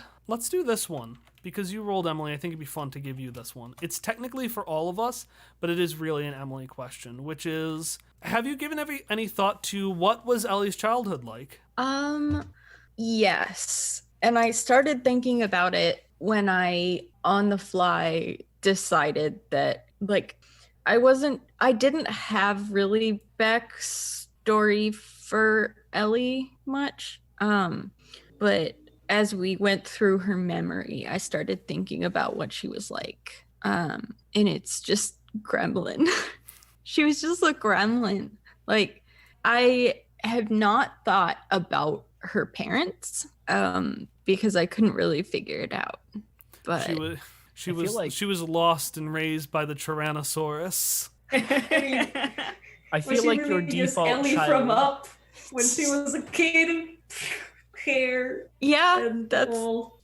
this one because you rolled Emily. I think it'd be fun to give you this one. It's technically for all of us, but it is really an Emily question, which is, have you given any thought to what was Ellie's childhood like? Yes. And I started thinking about it when I, on the fly, decided that like I didn't have really backstory for Ellie much. But as we went through her memory, I started thinking about what she was like. And it's just gremlin. She was just a gremlin. Like, I have not thought about her parents because I couldn't really figure it out. But she was lost and raised by the Tyrannosaurus. I feel like your default Ellie child. from Up when she was a kid. Hair. yeah, And that's all.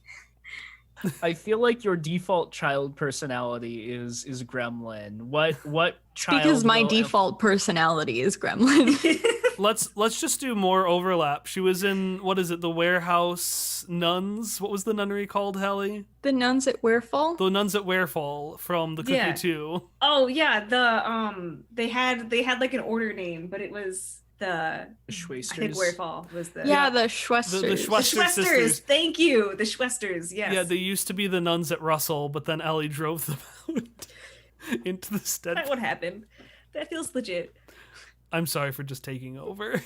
I feel like your default child personality is Gremlin. What child? because my will- default personality is gremlin. Let's just do more overlap. She was in, what is it, the Warehouse Nuns? What was the nunnery called, Hallie? The nuns at Werefall? The Nuns at Werefall from the Cookie Yeah. 2. Oh yeah, the they had like an order name, but it was the I think Schweisters. Werefall was the Yeah, the Schwesters. The The Schwester Schwesters. sisters. Thank you, the Schwesters. Yes. Yeah, they used to be the nuns at Russell, but then Ellie drove them out into the stead. That would happen. That feels legit. I'm sorry for just taking over.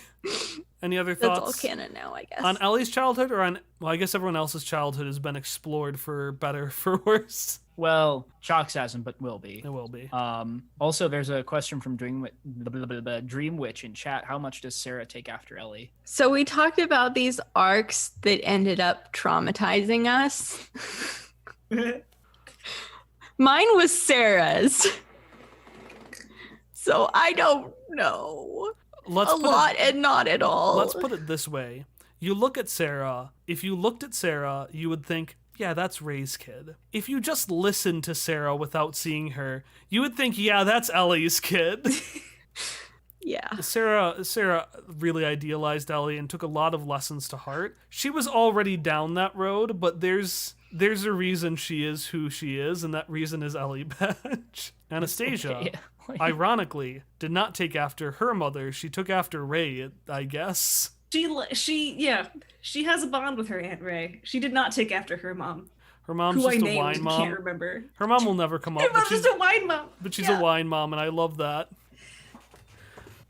Any other That's thoughts? all canon now, I guess. On Ellie's childhood, or on, well, I guess everyone else's childhood has been explored for better, for worse. Well, Chalks hasn't, but will be. It will be. Also, there's a question from Dream Witch in chat. How much does Sarah take after Ellie? So we talked about these arcs that ended up traumatizing us. Mine was Sarah's. So I don't know. Let's A put lot it, and not at all. let's put it this way. You look at Sarah. If you looked at Sarah, you would think, yeah, that's Ray's kid. If you just listened to Sarah without seeing her, you would think, yeah, that's Ellie's kid. Yeah. Sarah really idealized Ellie and took a lot of lessons to heart. She was already down that road, but there's a reason she is who she is, and that reason is Ellie Badge. Anastasia, Okay, like- ironically, did not take after her mother. She took after Ray, I guess. She has a bond with her Aunt Ray. She did not take after her mom, Her mom's who I just a named. wine Can't mom. remember. Her mom will never come up, Her but mom's she's, just a wine mom. but she's Yeah. a wine mom, and I love that.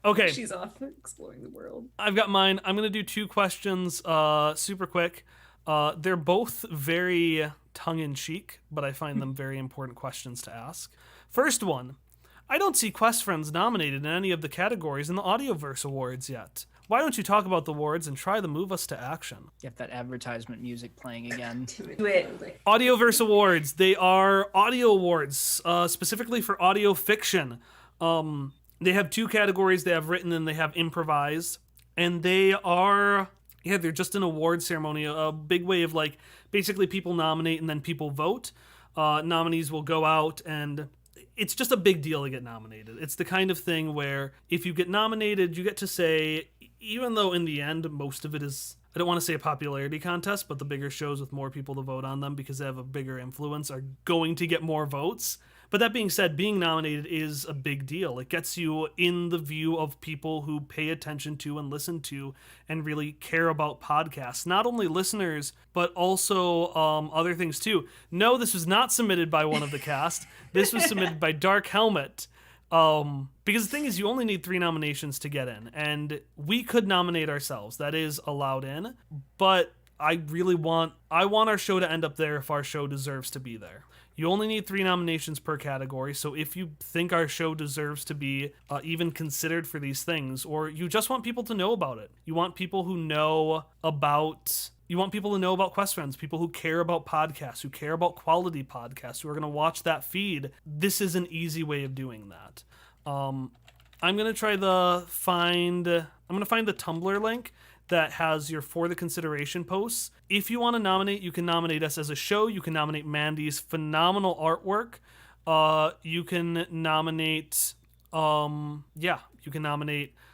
Okay, She's off exploring the world. I've got mine. I'm going to do 2 questions super quick. They're both very tongue-in-cheek, but I find them very important questions to ask. First one, I don't see Quest Friends nominated in any of the categories in the Audioverse Awards yet. Why don't you talk about the awards and try to move us to action? Get that advertisement music playing again. Do it. Audioverse Awards. They are audio awards, specifically for audio fiction. They have 2 categories. They have written and they have improvised. And they are, yeah, they're just an award ceremony, a big way of like, basically people nominate and then people vote. Nominees will go out and it's just a big deal to get nominated. It's the kind of thing where if you get nominated, you get to say, even though in the end, most of it is, I don't want to say a popularity contest, but the bigger shows with more people to vote on them because they have a bigger influence are going to get more votes. But that being said, being nominated is a big deal. It gets you in the view of people who pay attention to and listen to and really care about podcasts. Not only listeners, but also other things too. No, this was not submitted by one of the cast. This was submitted by Dark Helmet. Because the thing is, you only need 3 nominations to get in. And we could nominate ourselves. That is allowed in. But I want our show to end up there if our show deserves to be there. You only need 3 nominations per category, so if you think our show deserves to be even considered for these things, or you just want people to know about it, you want people who know about Quest Friends, people who care about podcasts, who care about quality podcasts, who are going to watch that feed, this is an easy way of doing that. I'm going to find the Tumblr link that has your For the Consideration posts. If you want to nominate, you can nominate us as a show. You can nominate Mandy's phenomenal artwork. You can nominate,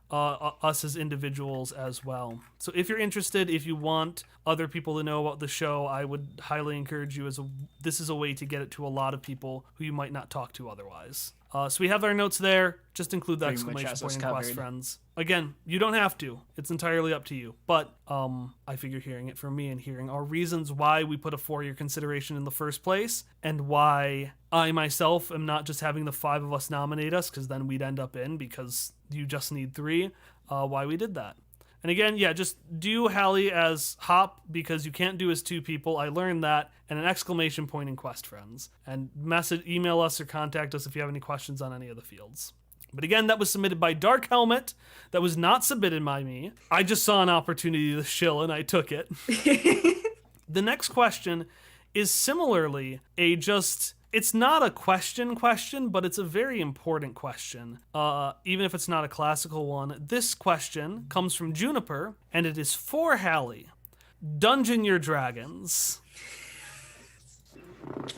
us as individuals as well. So if you're interested, if you want other people to know about the show, I would highly encourage you. This is a way to get it to a lot of people who you might not talk to otherwise. So we have our notes there. Just include the Pretty much exclamation has point us in quest covered. friends. Again, you don't have to. It's entirely up to you. But I figure hearing it from me and hearing our reasons why we put a 4-year consideration in the first place, and why I myself am not just having the 5 of us nominate us, because then we'd end up in, because you just need 3, why we did that. And again, yeah, just do Hallie as Hop, because you can't do as 2 people. I learned that, and an exclamation point in quest friends. And email us or contact us if you have any questions on any of the fields. But again, that was submitted by Dark Helmet. That was not submitted by me. I just saw an opportunity to shill and I took it. The next question is similarly it's not a question, but it's a very important question. Even if it's not a classical one. This question comes from Juniper, and it is for Hallie. Dungeon your dragons.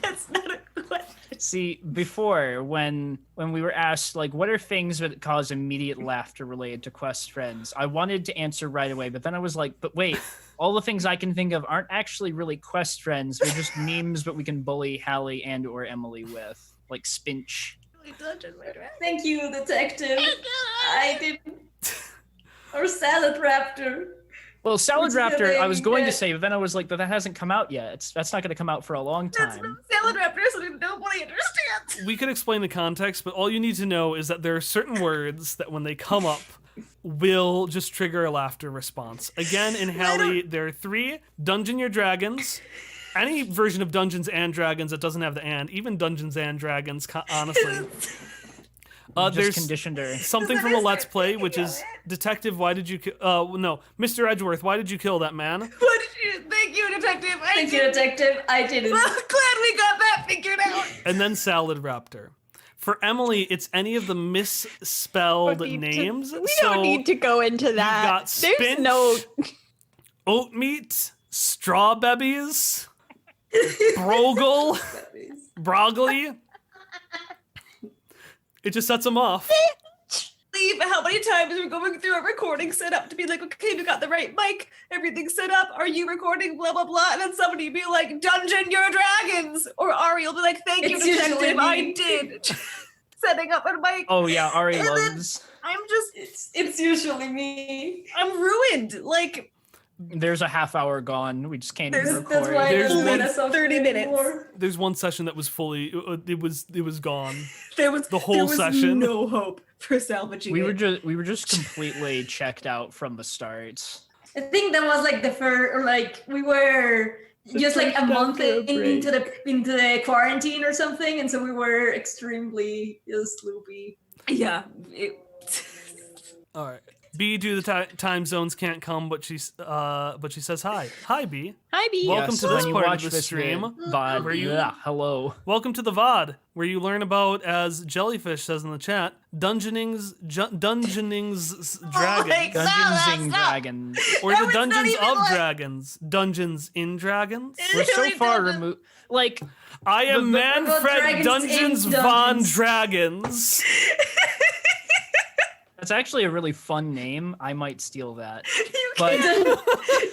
That's not a question. See, before when we were asked like what are things that cause immediate laughter related to quest friends, I wanted to answer right away, but then I was like, but wait, all the things I can think of aren't actually really quest friends. They're just memes that we can bully Hallie and or Emily with, like Spinch. Thank you, detective. I didn't. Or Salad Raptor. Well, Salad Which is Raptor, I was thing going to that- say, but then I was like, but that hasn't come out yet. That's not going to come out for a long That's time. Salad Raptor, so nobody understands. We could explain the context, but all you need to know is that there are certain words that when they come up will just trigger a laughter response. Again, in Hallie, there are 3. Dungeon your dragons. Any version of Dungeons and Dragons that doesn't have the and, even Dungeons and Dragons, honestly. Just There's conditioned her. something from a Let's Play, which is Detective, why did you kill... no, Mr. Edgeworth, why did you kill that man? What did you? Thank you, detective. Thank you, detective. I didn't. Well, glad we got that figured out. And then Salad Raptor. For Emily, it's any of the misspelled names. We don't need to go into that. got There's Spinch, no. oat meat, straw bebbies, brogle, broggly. It just sets them off. Leave how many times we're going through a recording setup to be like, okay, we got the right mic, everything's set up. Are you recording? Blah blah blah. And then somebody be like, "Dungeon your dragons," or Ari will be like, "Thank you, It's usually detective. me. I did." Setting up a mic. Oh yeah, Ari And then- loves. I'm just, It's usually me. I'm ruined. Like, There's a half hour gone. We just can't even There's- That's record. why I There's don't one- let us off 30 minutes. anymore. There's one session that was fully. It was gone. there was The whole there was session. no hope for salvaging We it. were just completely checked out from the start. I think that was like the first, or like we were just like a first month after a break. into the quarantine or something, and so we were extremely loopy. Yeah. All right. B, due to the time zones, can't come, but she says hi. Hi, B. Hi, B. Welcome to this when you part of watch the this stream, VOD, where you- hello. Welcome to the VOD, where you learn about, as Jellyfish says in the chat, Dungeoning's Dragons. Dungeons and Dragons. Or That the was not Dungeons even of like- Dragons. Dungeons in Dragons? We're so Really far doesn't- removed. Like, I am The- Manfred Dragons Dungeons in von Dungeons. Dragons. that's actually a really fun name. I might steal that. You But- can't,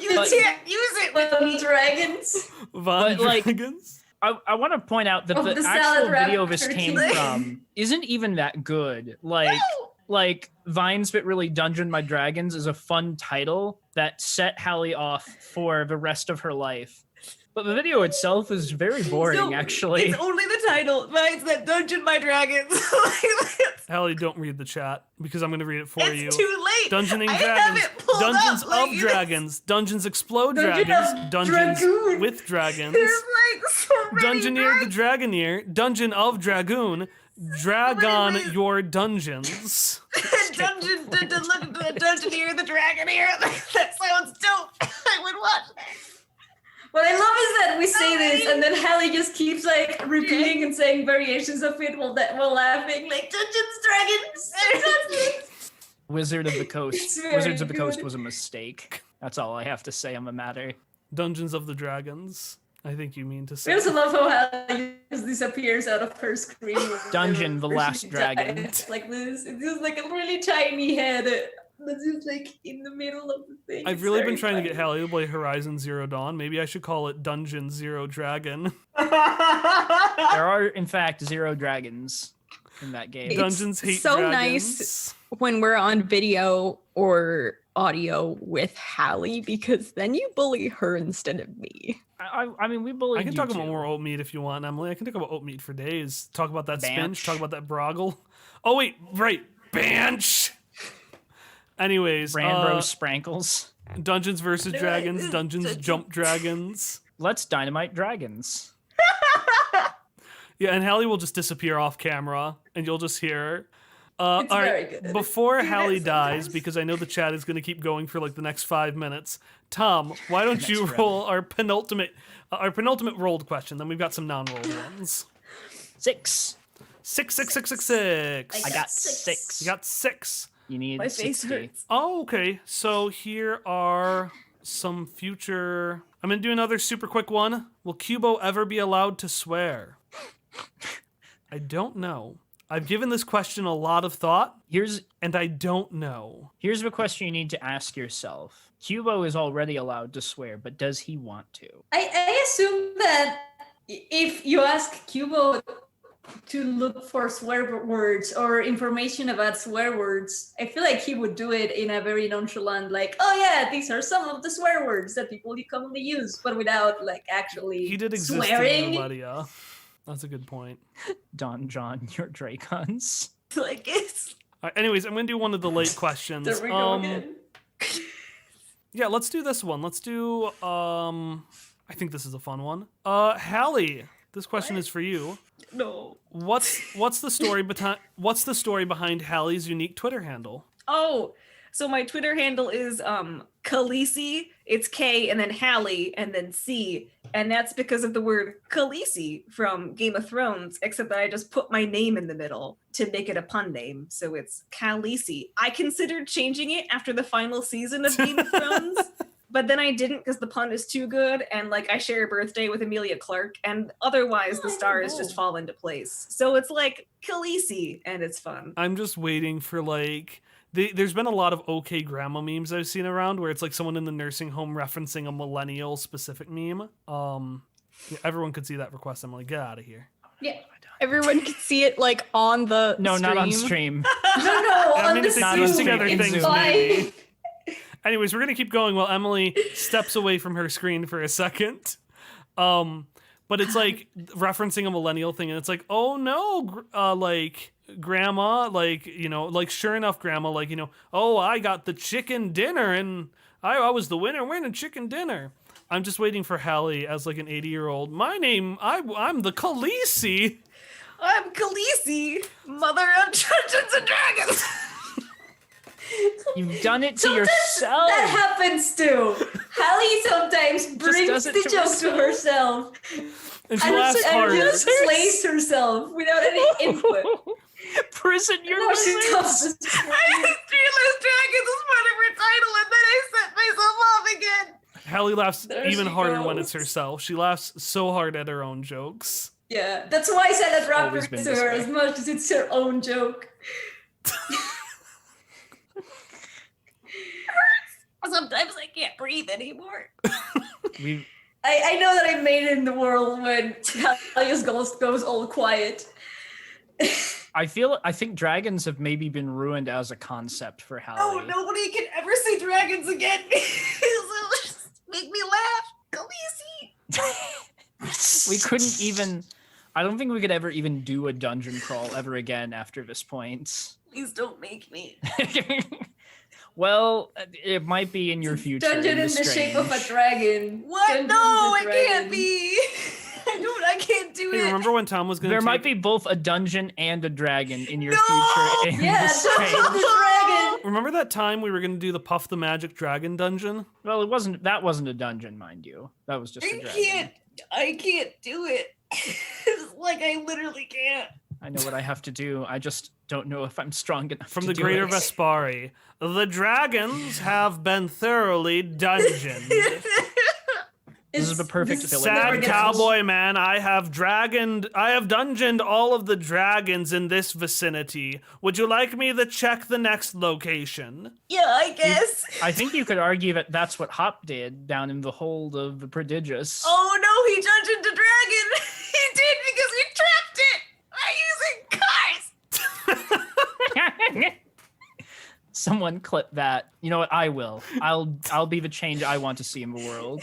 you but- can't use it with Well, me. dragons. Von But, like- Dragons? I want to point out that Of the the actual Salad video Raptor this came team. from isn't even that good. Like Vines But Really Dungeon My Dragons is a fun title that set Hallie off for the rest of her life. But the video itself is very boring, So, actually. It's only the title. Mine's that Dungeon My Dragons. Hallie, don't read the chat, because I'm going to read it for you. It's too late. Dungeoning I Dragons, have it pulled Dungeons up, like, of Dragons, Dungeons Explode Dungeon Dragons, of Dungeons Dragoon. with Dragons, There's like so many Dungeoneer the Dragoneer, Dungeon of Dragoon, Dragon ways. Your Dungeons. Dungeoneer the Dragoneer. That sounds dope. I would watch that. What I love is that we say this, and then Hallie just keeps like repeating and saying variations of it while laughing, like Dungeons, Dragons. Wizard of the Coast. It's very Wizards of the Coast good. was a mistake. That's all I have to say on the matter. Dungeons of the Dragons, I think you mean to I say. also love how Hallie just disappears out of her screen. Dungeon, the whenever last she dragon. dies. Like this, it's just like a really tiny head that's just like in the middle of the thing. I've It's really very been trying to get funny. Hallie to play Horizon Zero Dawn. Maybe I should call it Dungeon Zero Dragon. There are, in fact, 0 dragons. in that game. It's Dungeons hate so dragons. nice when we're on video or audio with Hallie, because then you bully her instead of me. I mean, we bullied I can you talk about too. more oat meat if you want, Emily. I can talk about oat meat for days. Talk about that spinach. Bench. Talk about that broggle. Oh wait, right, bench. Anyways, Brandro Sprankles. Dungeons versus Dragons. Dungeons jump dragons. Let's dynamite dragons. Yeah, and Hallie will just disappear off camera, and you'll just hear her. All It's very right, good at it. before Do that Hallie dies, sometimes. because I know the chat is going to keep going for like the next 5 minutes. Tom, why don't you Next roll our penultimate rolled question? Then we've got some non-rolled ones. 6. 6, 6, 6, 6, 6. I got 6. You got 6. You need My face 60. hurts. Oh, okay. So here are some future. I'm gonna do another super quick one. Will Cubo ever be allowed to swear? I don't know. I've given this question a lot of thought, Here's and I don't know. here's the question you need to ask yourself. Cubo is already allowed to swear, but does he want to? I assume that if you ask Cubo to look for swear words or information about swear words, I feel like he would do it in a very nonchalant, like, oh yeah, these are some of the swear words that people commonly use, but without like actually He did exist swearing. in Novadia. That's a good point. Don John, your Dracons. Like it's All right, anyways, I'm gonna do one of the late questions. there we go again. Yeah, let's do this one. Let's do I think this is a fun one. Hallie, this question is for you. No. What's the story behind Hallie's unique Twitter handle? Oh, so my Twitter handle is Khaleesi. It's K and then Hallie and then C. And that's because of the word Khaleesi from Game of Thrones, except that I just put my name in the middle to make it a pun name. So it's Khaleesi. I considered changing it after the final season of Game of Thrones, but then I didn't because the pun is too good. And like I share a birthday with Emilia Clarke, and otherwise the stars just fall into place. So it's like Khaleesi, and it's fun. I'm just waiting for like there's been a lot of okay grandma memes I've seen around where it's like someone in the nursing home referencing a millennial specific meme. Yeah, everyone could see that request. I'm like, get out of here. Yeah. Everyone could see it like on the No, stream. not on stream. No, I on mean, the it's a not Zoom on Zoom. together Zoom. thing, It's maybe. fine. Anyways, we're gonna keep going while Emily steps away from her screen for a second. But it's like referencing a millennial thing, and it's like, oh no, like grandma, like, you know, like sure enough, grandma, like, you know, oh, I got the chicken dinner, and I was the winner winning chicken dinner. I'm just waiting for Hallie as like an 80-year-old. My name, I'm the Khaleesi. I'm Khaleesi, mother of Dungeons and Dragons. You've done it to Sometimes yourself. that happens too. Hallie sometimes brings does it the to joke to herself And she and laughs harder. just slays herself without any input. Prison your No, she limits. does this. Fearless Dragons is part of her title, and then I set myself off again. Hallie laughs There even she harder when goes. it's herself. She laughs so hard at her own jokes. Yeah, that's why I said that Always rapper been to this her way. as much as it's her own joke. Sometimes I can't breathe anymore. We I know that I made it in the world when Hallie's ghost goes all quiet. I think dragons have maybe been ruined as a concept for Hallie. Oh, nobody can ever see dragons again. Make me laugh. Khaleesi. We couldn't even. I don't think we could ever even do a dungeon crawl ever again after this point. Please don't make me. Well, it might be in your future. Dungeon in the shape of a dragon. What? Dungeon No, with it a can't dragon. be. I can't do Hey, it. remember when Tom was going to There might be both a dungeon and a dragon in your No! future. In Yeah, this Dungeon game. of the Dragon. Remember that time we were going to do the Puff the Magic Dragon dungeon? Well, that wasn't a dungeon, mind you. That was just a dragon. I can't do it. It's like I literally can't. I know what I have to do. I just don't know if I'm strong enough From to the do Greater it. Vespari. The dragons have been thoroughly dungeoned. This is the perfect this villain. never Sad gets cowboy man, I have dungeoned all of the dragons in this vicinity. Would you like me to check the next location? Yeah, I guess. I think you could argue that that's what Hop did down in the hold of the Prodigious. Oh no, he dungeoned a dragon. He did because we trapped it by using cars. Someone clip that. You know what? I will. I'll be the change I want to see in the world.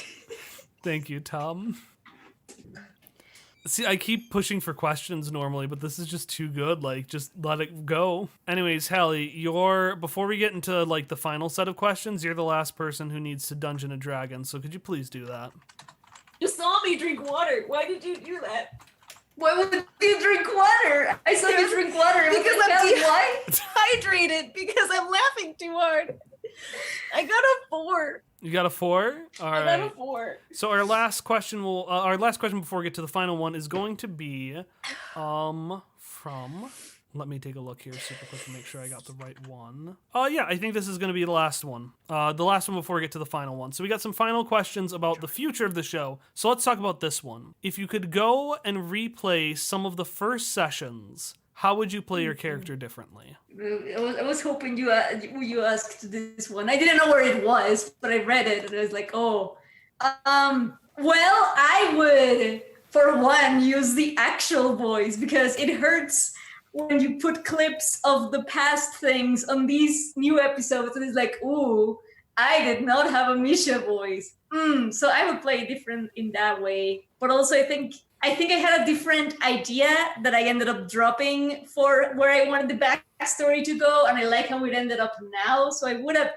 Thank you, Tom. See, I keep pushing for questions normally, but this is just too good. Like, just let it go. Anyways, Hallie, before we get into like the final set of questions, you're the last person who needs to Dungeon a Dragon. So could you please do that? You saw me drink water. Why did you do that? Why would you drink water? I saw you drink water. I was Because like, I'm Hallie, why? Dehydrated because I'm laughing too hard. I got a 4. You got a 4? All I right. got a 4. So our last question before we get to the final one is going to be from, let me take a look here super quick to make sure I got the right one. Yeah, I think this is going to be the last one. The last one before we get to the final one. So we got some final questions about the future of the show. So let's talk about this one. If you could go and replay some of the first sessions, how would you play your character differently? I was hoping you asked this one. I didn't know where it was, but I read it and I was like, oh. Well, I would, for one, use the actual voice because it hurts when you put clips of the past things on these new episodes and it's like, ooh, I did not have a Misha voice. So I would play different in that way. But also I think I had a different idea that I ended up dropping for where I wanted the backstory to go, and I like how it ended up now. So I would have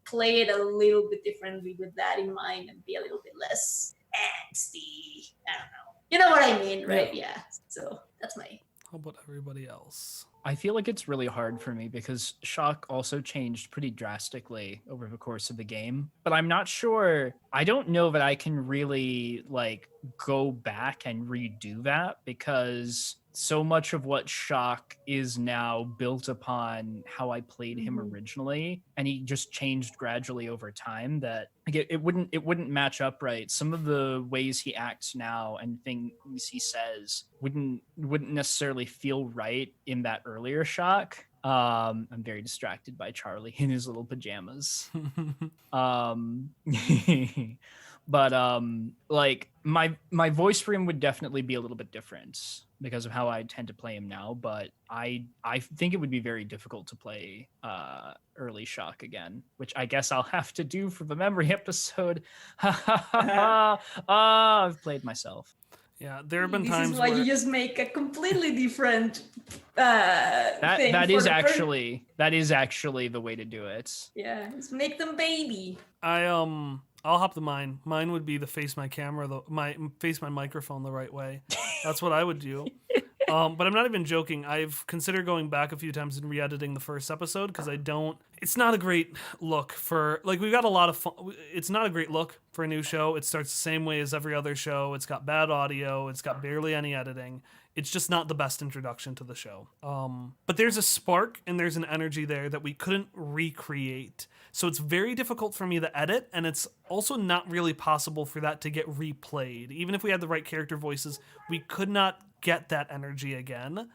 played a little bit differently with that in mind and be a little bit less angsty. I don't know. You know what I mean, right? Yeah. So that's my... How about everybody else? I feel like it's really hard for me because Shock also changed pretty drastically over the course of the game. But I'm not sure. I don't know that I can really like go back and redo that because so much of what Shock is now built upon how I played him originally, and he just changed gradually over time that like, it wouldn't match up right. Some of the ways he acts now and things he says wouldn't necessarily feel right in that earlier Shock. I'm very distracted by Charlie in his little pajamas. But like my voice for him would definitely be a little bit different because of how I tend to play him now, but I think it would be very difficult to play early Shock again, which I guess I'll have to do for the memory episode. I've played myself. Yeah, there have been this times is why where you just make a completely different thing. That is actually the way to do it. Yeah, just make them baby. I'll hop the mine. Mine would be to face my camera, face my microphone the right way. That's what I would do. But I'm not even joking. I've considered going back a few times and re-editing the first episode because it's not a great look for, like, we've got a lot of fun. It's not a great look for a new show. It starts the same way as every other show. It's got bad audio. It's got barely any editing. It's just not the best introduction to the show. But there's a spark and there's an energy there that we couldn't recreate. So it's very difficult for me to edit, and it's also not really possible for that to get replayed. Even if we had the right character voices, we could not get that energy again,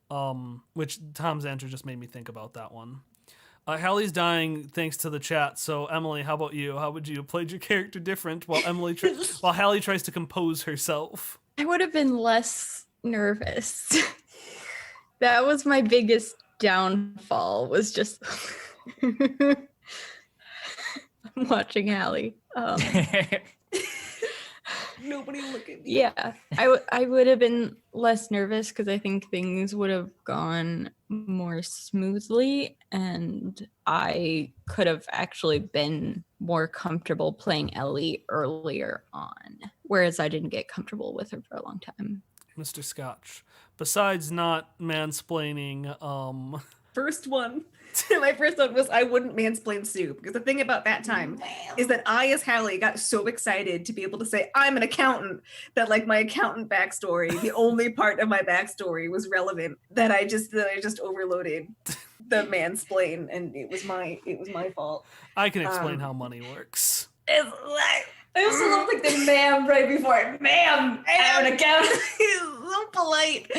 which Tom's answer just made me think about that one. Hallie's dying thanks to the chat. So Emily, how about you? How would you have played your character different while while Hallie tries to compose herself? I would have been less nervous. That was my biggest downfall, was just I'm watching Hallie. Nobody look at me. Yeah, I would have been less nervous because I think things would have gone more smoothly and I could have actually been more comfortable playing Ellie earlier on, whereas I didn't get comfortable with her for a long time. Mr. Scotch, besides not mansplaining, First one. My first one was I wouldn't mansplain soup, because the thing about that time is that I, as Hallie, got so excited to be able to say I'm an accountant that like my accountant backstory, the only part of my backstory was relevant, that I just overloaded the mansplain, and it was my fault. I can explain how money works. It's like, I also love like the ma'am right before it. Ma'am, I have an accountant. He's so polite.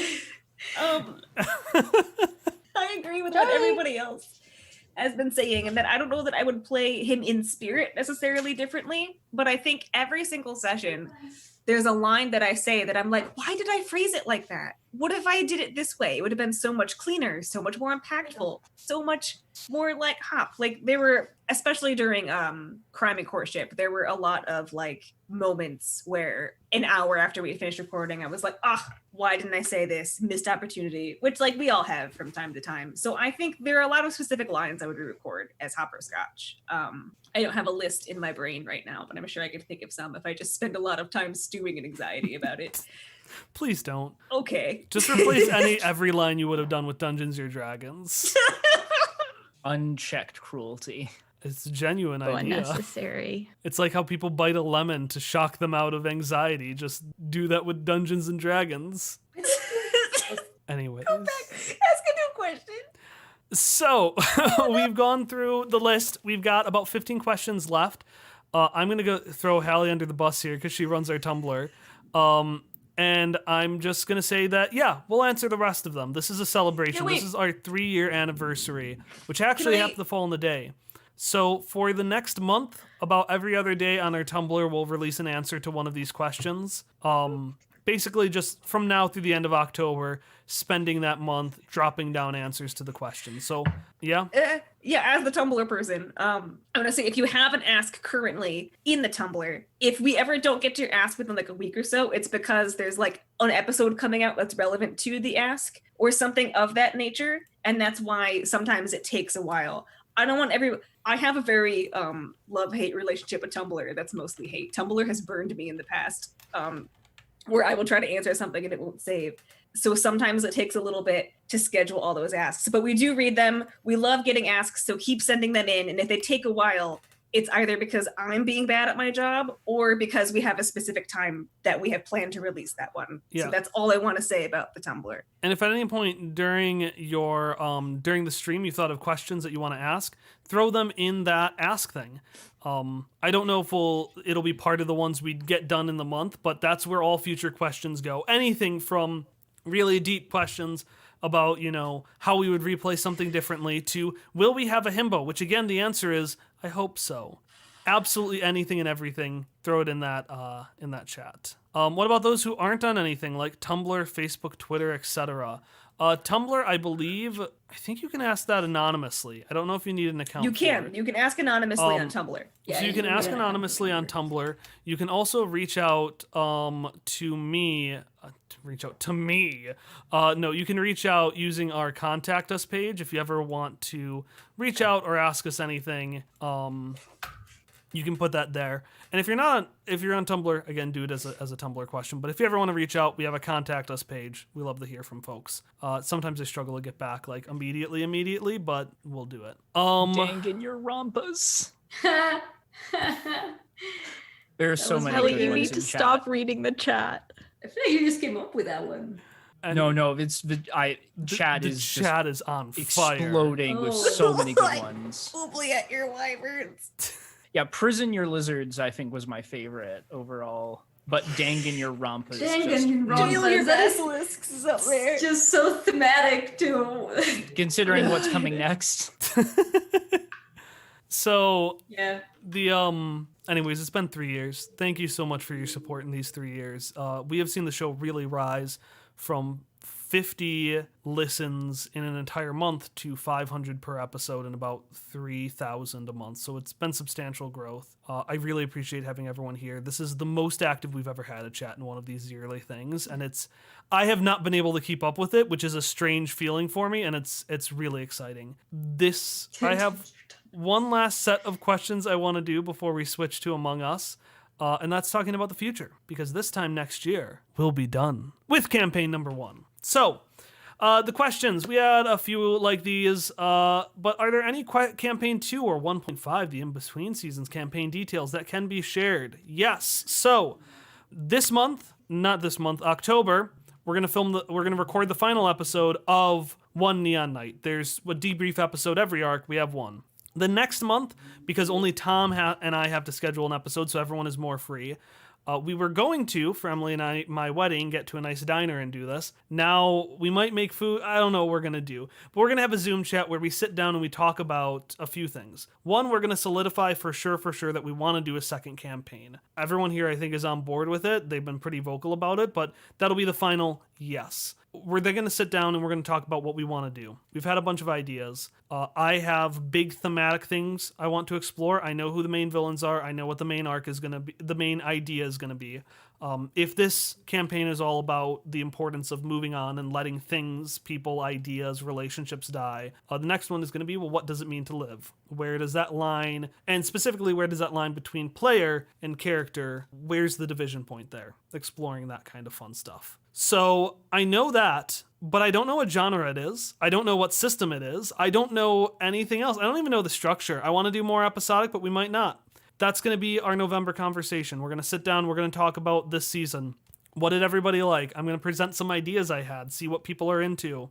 I agree with what everybody else has been saying, and that I don't know that I would play him in spirit necessarily differently, but I think every single session there's a line that I say that I'm like, why did I phrase it like that? what if I did it this way? It would have been so much cleaner, so much more impactful, so much more like hop. Like there were, especially during Crime and Courtship, there were a lot of like moments where an hour after we had finished recording, I was like, why didn't I say this? Missed opportunity, which like we all have from time to time. So I think there are a lot of specific lines I would re-record as hopperscotch. I don't have a list in my brain right now, but I'm sure I could think of some if I just spend a lot of time stewing in anxiety about it. Please don't. Okay. Just replace every line you would have done with Dungeons or Dragons. Unchecked cruelty. It's a genuine So idea. unnecessary. It's like how people bite a lemon to shock them out of anxiety. Just do that with Dungeons and Dragons. Anyways. Go back. Ask a new question. So we've gone through the list. We've got about 15 questions left. I'm going to go throw Hallie under the bus here because she runs our Tumblr. And I'm just going to say that, yeah, we'll answer the rest of them. This is a celebration. Yeah, this is our 3-year anniversary, which actually happened to fall in the day. So for the next month, about every other day on our Tumblr, we'll release an answer to one of these questions. Basically, just from now through the end of October, spending that month dropping down answers to the questions. So, yeah. Yeah, as the Tumblr person, I'm gonna say if you have an ask currently in the Tumblr, if we ever don't get to your ask within like a week or so, it's because there's like an episode coming out that's relevant to the ask or something of that nature, and that's why sometimes it takes a while. I don't want I have a very love-hate relationship with Tumblr that's mostly hate. Tumblr has burned me in the past, where I will try to answer something and it won't save. So sometimes it takes a little bit to schedule all those asks, but we do read them. We love getting asks, so keep sending them in. And if they take a while, it's either because I'm being bad at my job or because we have a specific time that we have planned to release that one. Yeah. So that's all I want to say about the Tumblr. And if at any point during your during the stream you thought of questions that you want to ask, throw them in that ask thing. I don't know if it'll be part of the ones we get done in the month, but that's where all future questions go. Anything from really deep questions about, how we would replay something differently to will we have a himbo, which again, the answer is I hope so. Absolutely anything and everything, throw it in that chat. What about those who aren't on anything like Tumblr, Facebook, Twitter, etc.? Tumblr, I think you can ask that anonymously. I don't know if you need an account. You can. For it. You can ask anonymously on Tumblr. Yeah, So you can ask anonymously on Tumblr. You can also reach out to me. No, you can reach out using our contact us page if you ever want to reach out or ask us anything. You can put that there. And if you're on Tumblr, again, do it as a Tumblr question. But if you ever want to reach out, we have a contact us page. We love to hear from folks. Sometimes they struggle to get back like immediately, but we'll do it. Dang in your rompas. There are so was many really good Ellie, you ones need in to chat. stop reading the chat. I feel like you just came up with that one. And No, it's chat the is chat is on fire. exploding with Oh. so many good ones. Oobly at your wyverns. Yeah, prison your lizards I think was my favorite overall. But dang in your rompas. Dang just- in rompas. Deal your That is basilisks up there. just so thematic to Considering what's coming next. So yeah. Anyways, it's been 3 years. Thank you so much for your support in these 3 years. We have seen the show really rise from 50 listens in an entire month to 500 per episode and about 3,000 a month. So it's been substantial growth. I really appreciate having everyone here. This is the most active we've ever had a chat in one of these yearly things, and I have not been able to keep up with it, which is a strange feeling for me, and it's really exciting. I have one last set of questions I want to do before we switch to Among Us. And that's talking about the future, because this time next year, we'll be done with campaign number 1. So, the questions, we had a few like these, but are there any campaign 2 or 1.5, the in-between seasons campaign details that can be shared? Yes. So, October, we're going to record the final episode of One Neon Night. There's a debrief episode every arc, we have one. The next month, because only Tom and I have to schedule an episode, so everyone is more free, we were going to, for Emily and I, my wedding, get to a nice diner and do this. Now, we might make food. I don't know what we're going to do. But we're going to have a Zoom chat where we sit down and we talk about a few things. One, we're going to solidify for sure that we want to do a second campaign. Everyone here, I think, is on board with it. They've been pretty vocal about it, but that'll be the final yes. they're going to sit down and we're going to talk about what we want to do. We've had a bunch of ideas. I have big thematic things I want to explore. I know who the main villains are. I know what the main arc is going to be. The main idea is going to be. If this campaign is all about the importance of moving on and letting things, people, ideas, relationships die, the next one is going to be, well, what does it mean to live? Where does that line, and specifically, where does that line between player and character, where's the division point there? Exploring that kind of fun stuff. So I know that, but I don't know what genre it is. I don't know what system it is. I don't know anything else. I don't even know the structure. I want to do more episodic, but we might not. That's going to be our November conversation. We're going to sit down. We're going to talk about this season. What did everybody like? I'm going to present some ideas I had, see what people are into.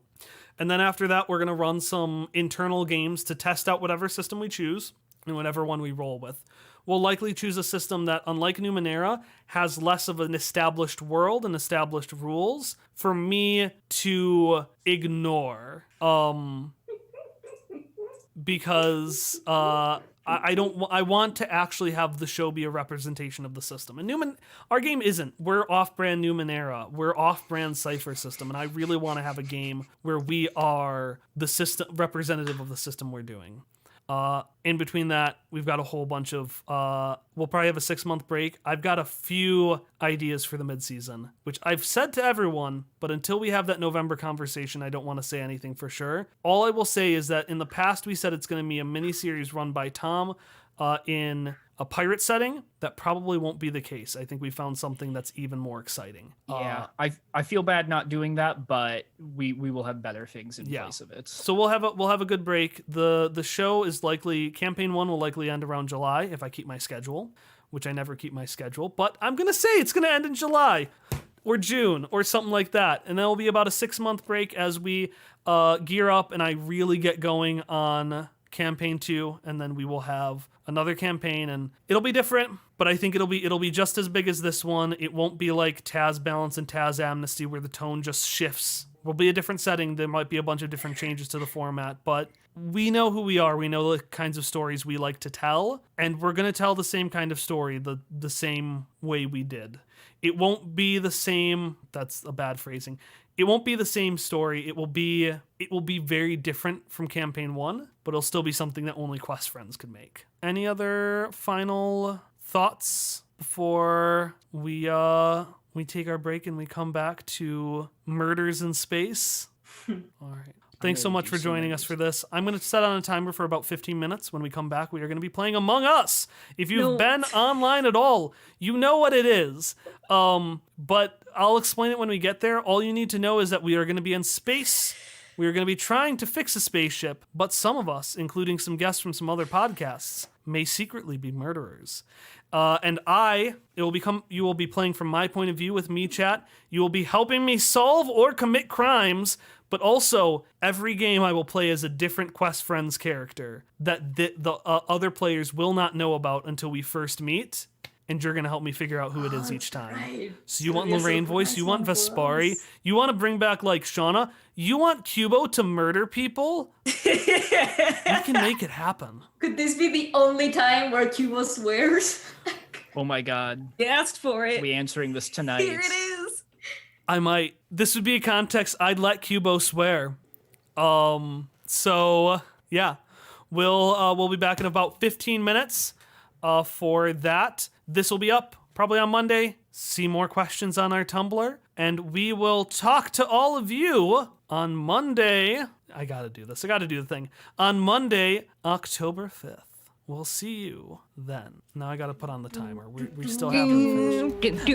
And then after that, we're going to run some internal games to test out whatever system we choose and whatever one we roll with. We'll likely choose a system that, unlike Numenera, has less of an established world and established rules for me to ignore. Because I want to actually have the show be a representation of the system. And our game isn't. We're off-brand Numenera. We're off-brand Cypher system, and I really want to have a game where we are the system representative of the system we're doing. In between that, we've got a whole bunch of, we'll probably have a 6-month break. I've got a few ideas for the mid-season, which I've said to everyone, but until we have that November conversation, I don't want to say anything for sure. All I will say is that in the past, we said it's going to be a mini-series run by Tom in a pirate setting. That probably won't be the case. I think we found something that's even more exciting. Yeah, I feel bad not doing that, but we will have better things in place of it. So we'll have a good break. The show is likely, campaign 1 will likely end around July if I keep my schedule, which I never keep my schedule, but I'm gonna say it's gonna end in July or June or something like that, and then it'll be about a 6-month break as we gear up and I really get going on campaign 2, and then we will have another campaign, and it'll be different, but I think it'll be just as big as this one. It won't be like Taz Balance and Taz Amnesty where the tone just shifts. It'll be a different setting. There might be a bunch of different changes to the format, but we know who we are. We know the kinds of stories we like to tell, and we're going to tell the same kind of story the same way we did. It won't be the same. That's a bad phrasing. It won't be the same story. It will be very different from campaign 1, but it'll still be something that only Quest friends could make. Any other final thoughts before we take our break and we come back to Murders in Space? All right. Thanks so much for joining us for this. I'm going to set on a timer for about 15 minutes. When we come back, we are going to be playing Among Us. If you've been online at all, you know what it is. But I'll explain it when we get there. All you need to know is that we are going to be in space. We are going to be trying to fix a spaceship, but some of us, including some guests from some other podcasts, may secretly be murderers. And you will be playing from my point of view with me, chat. You will be helping me solve or commit crimes, but also every game I will play as a different Quest Friends character that the other players will not know about until we first meet. And you're going to help me figure out who it is each time. Right. So you want Lorraine voice, you want Vespari, you want to bring back like Shauna, you want Cubo to murder people? We can make it happen. Could this be the only time where Cubo swears? Oh my god. You asked for it. We answering this tonight. Here it is. I might. This would be a context I'd let Cubo swear. So yeah. We'll be back in about 15 minutes for that. This will be up probably on Monday. See more questions on our Tumblr. And we will talk to all of you on Monday. I gotta do this. I gotta do the thing. On Monday, October 5th. We'll see you then. Now I gotta put on the timer. We still haven't finished.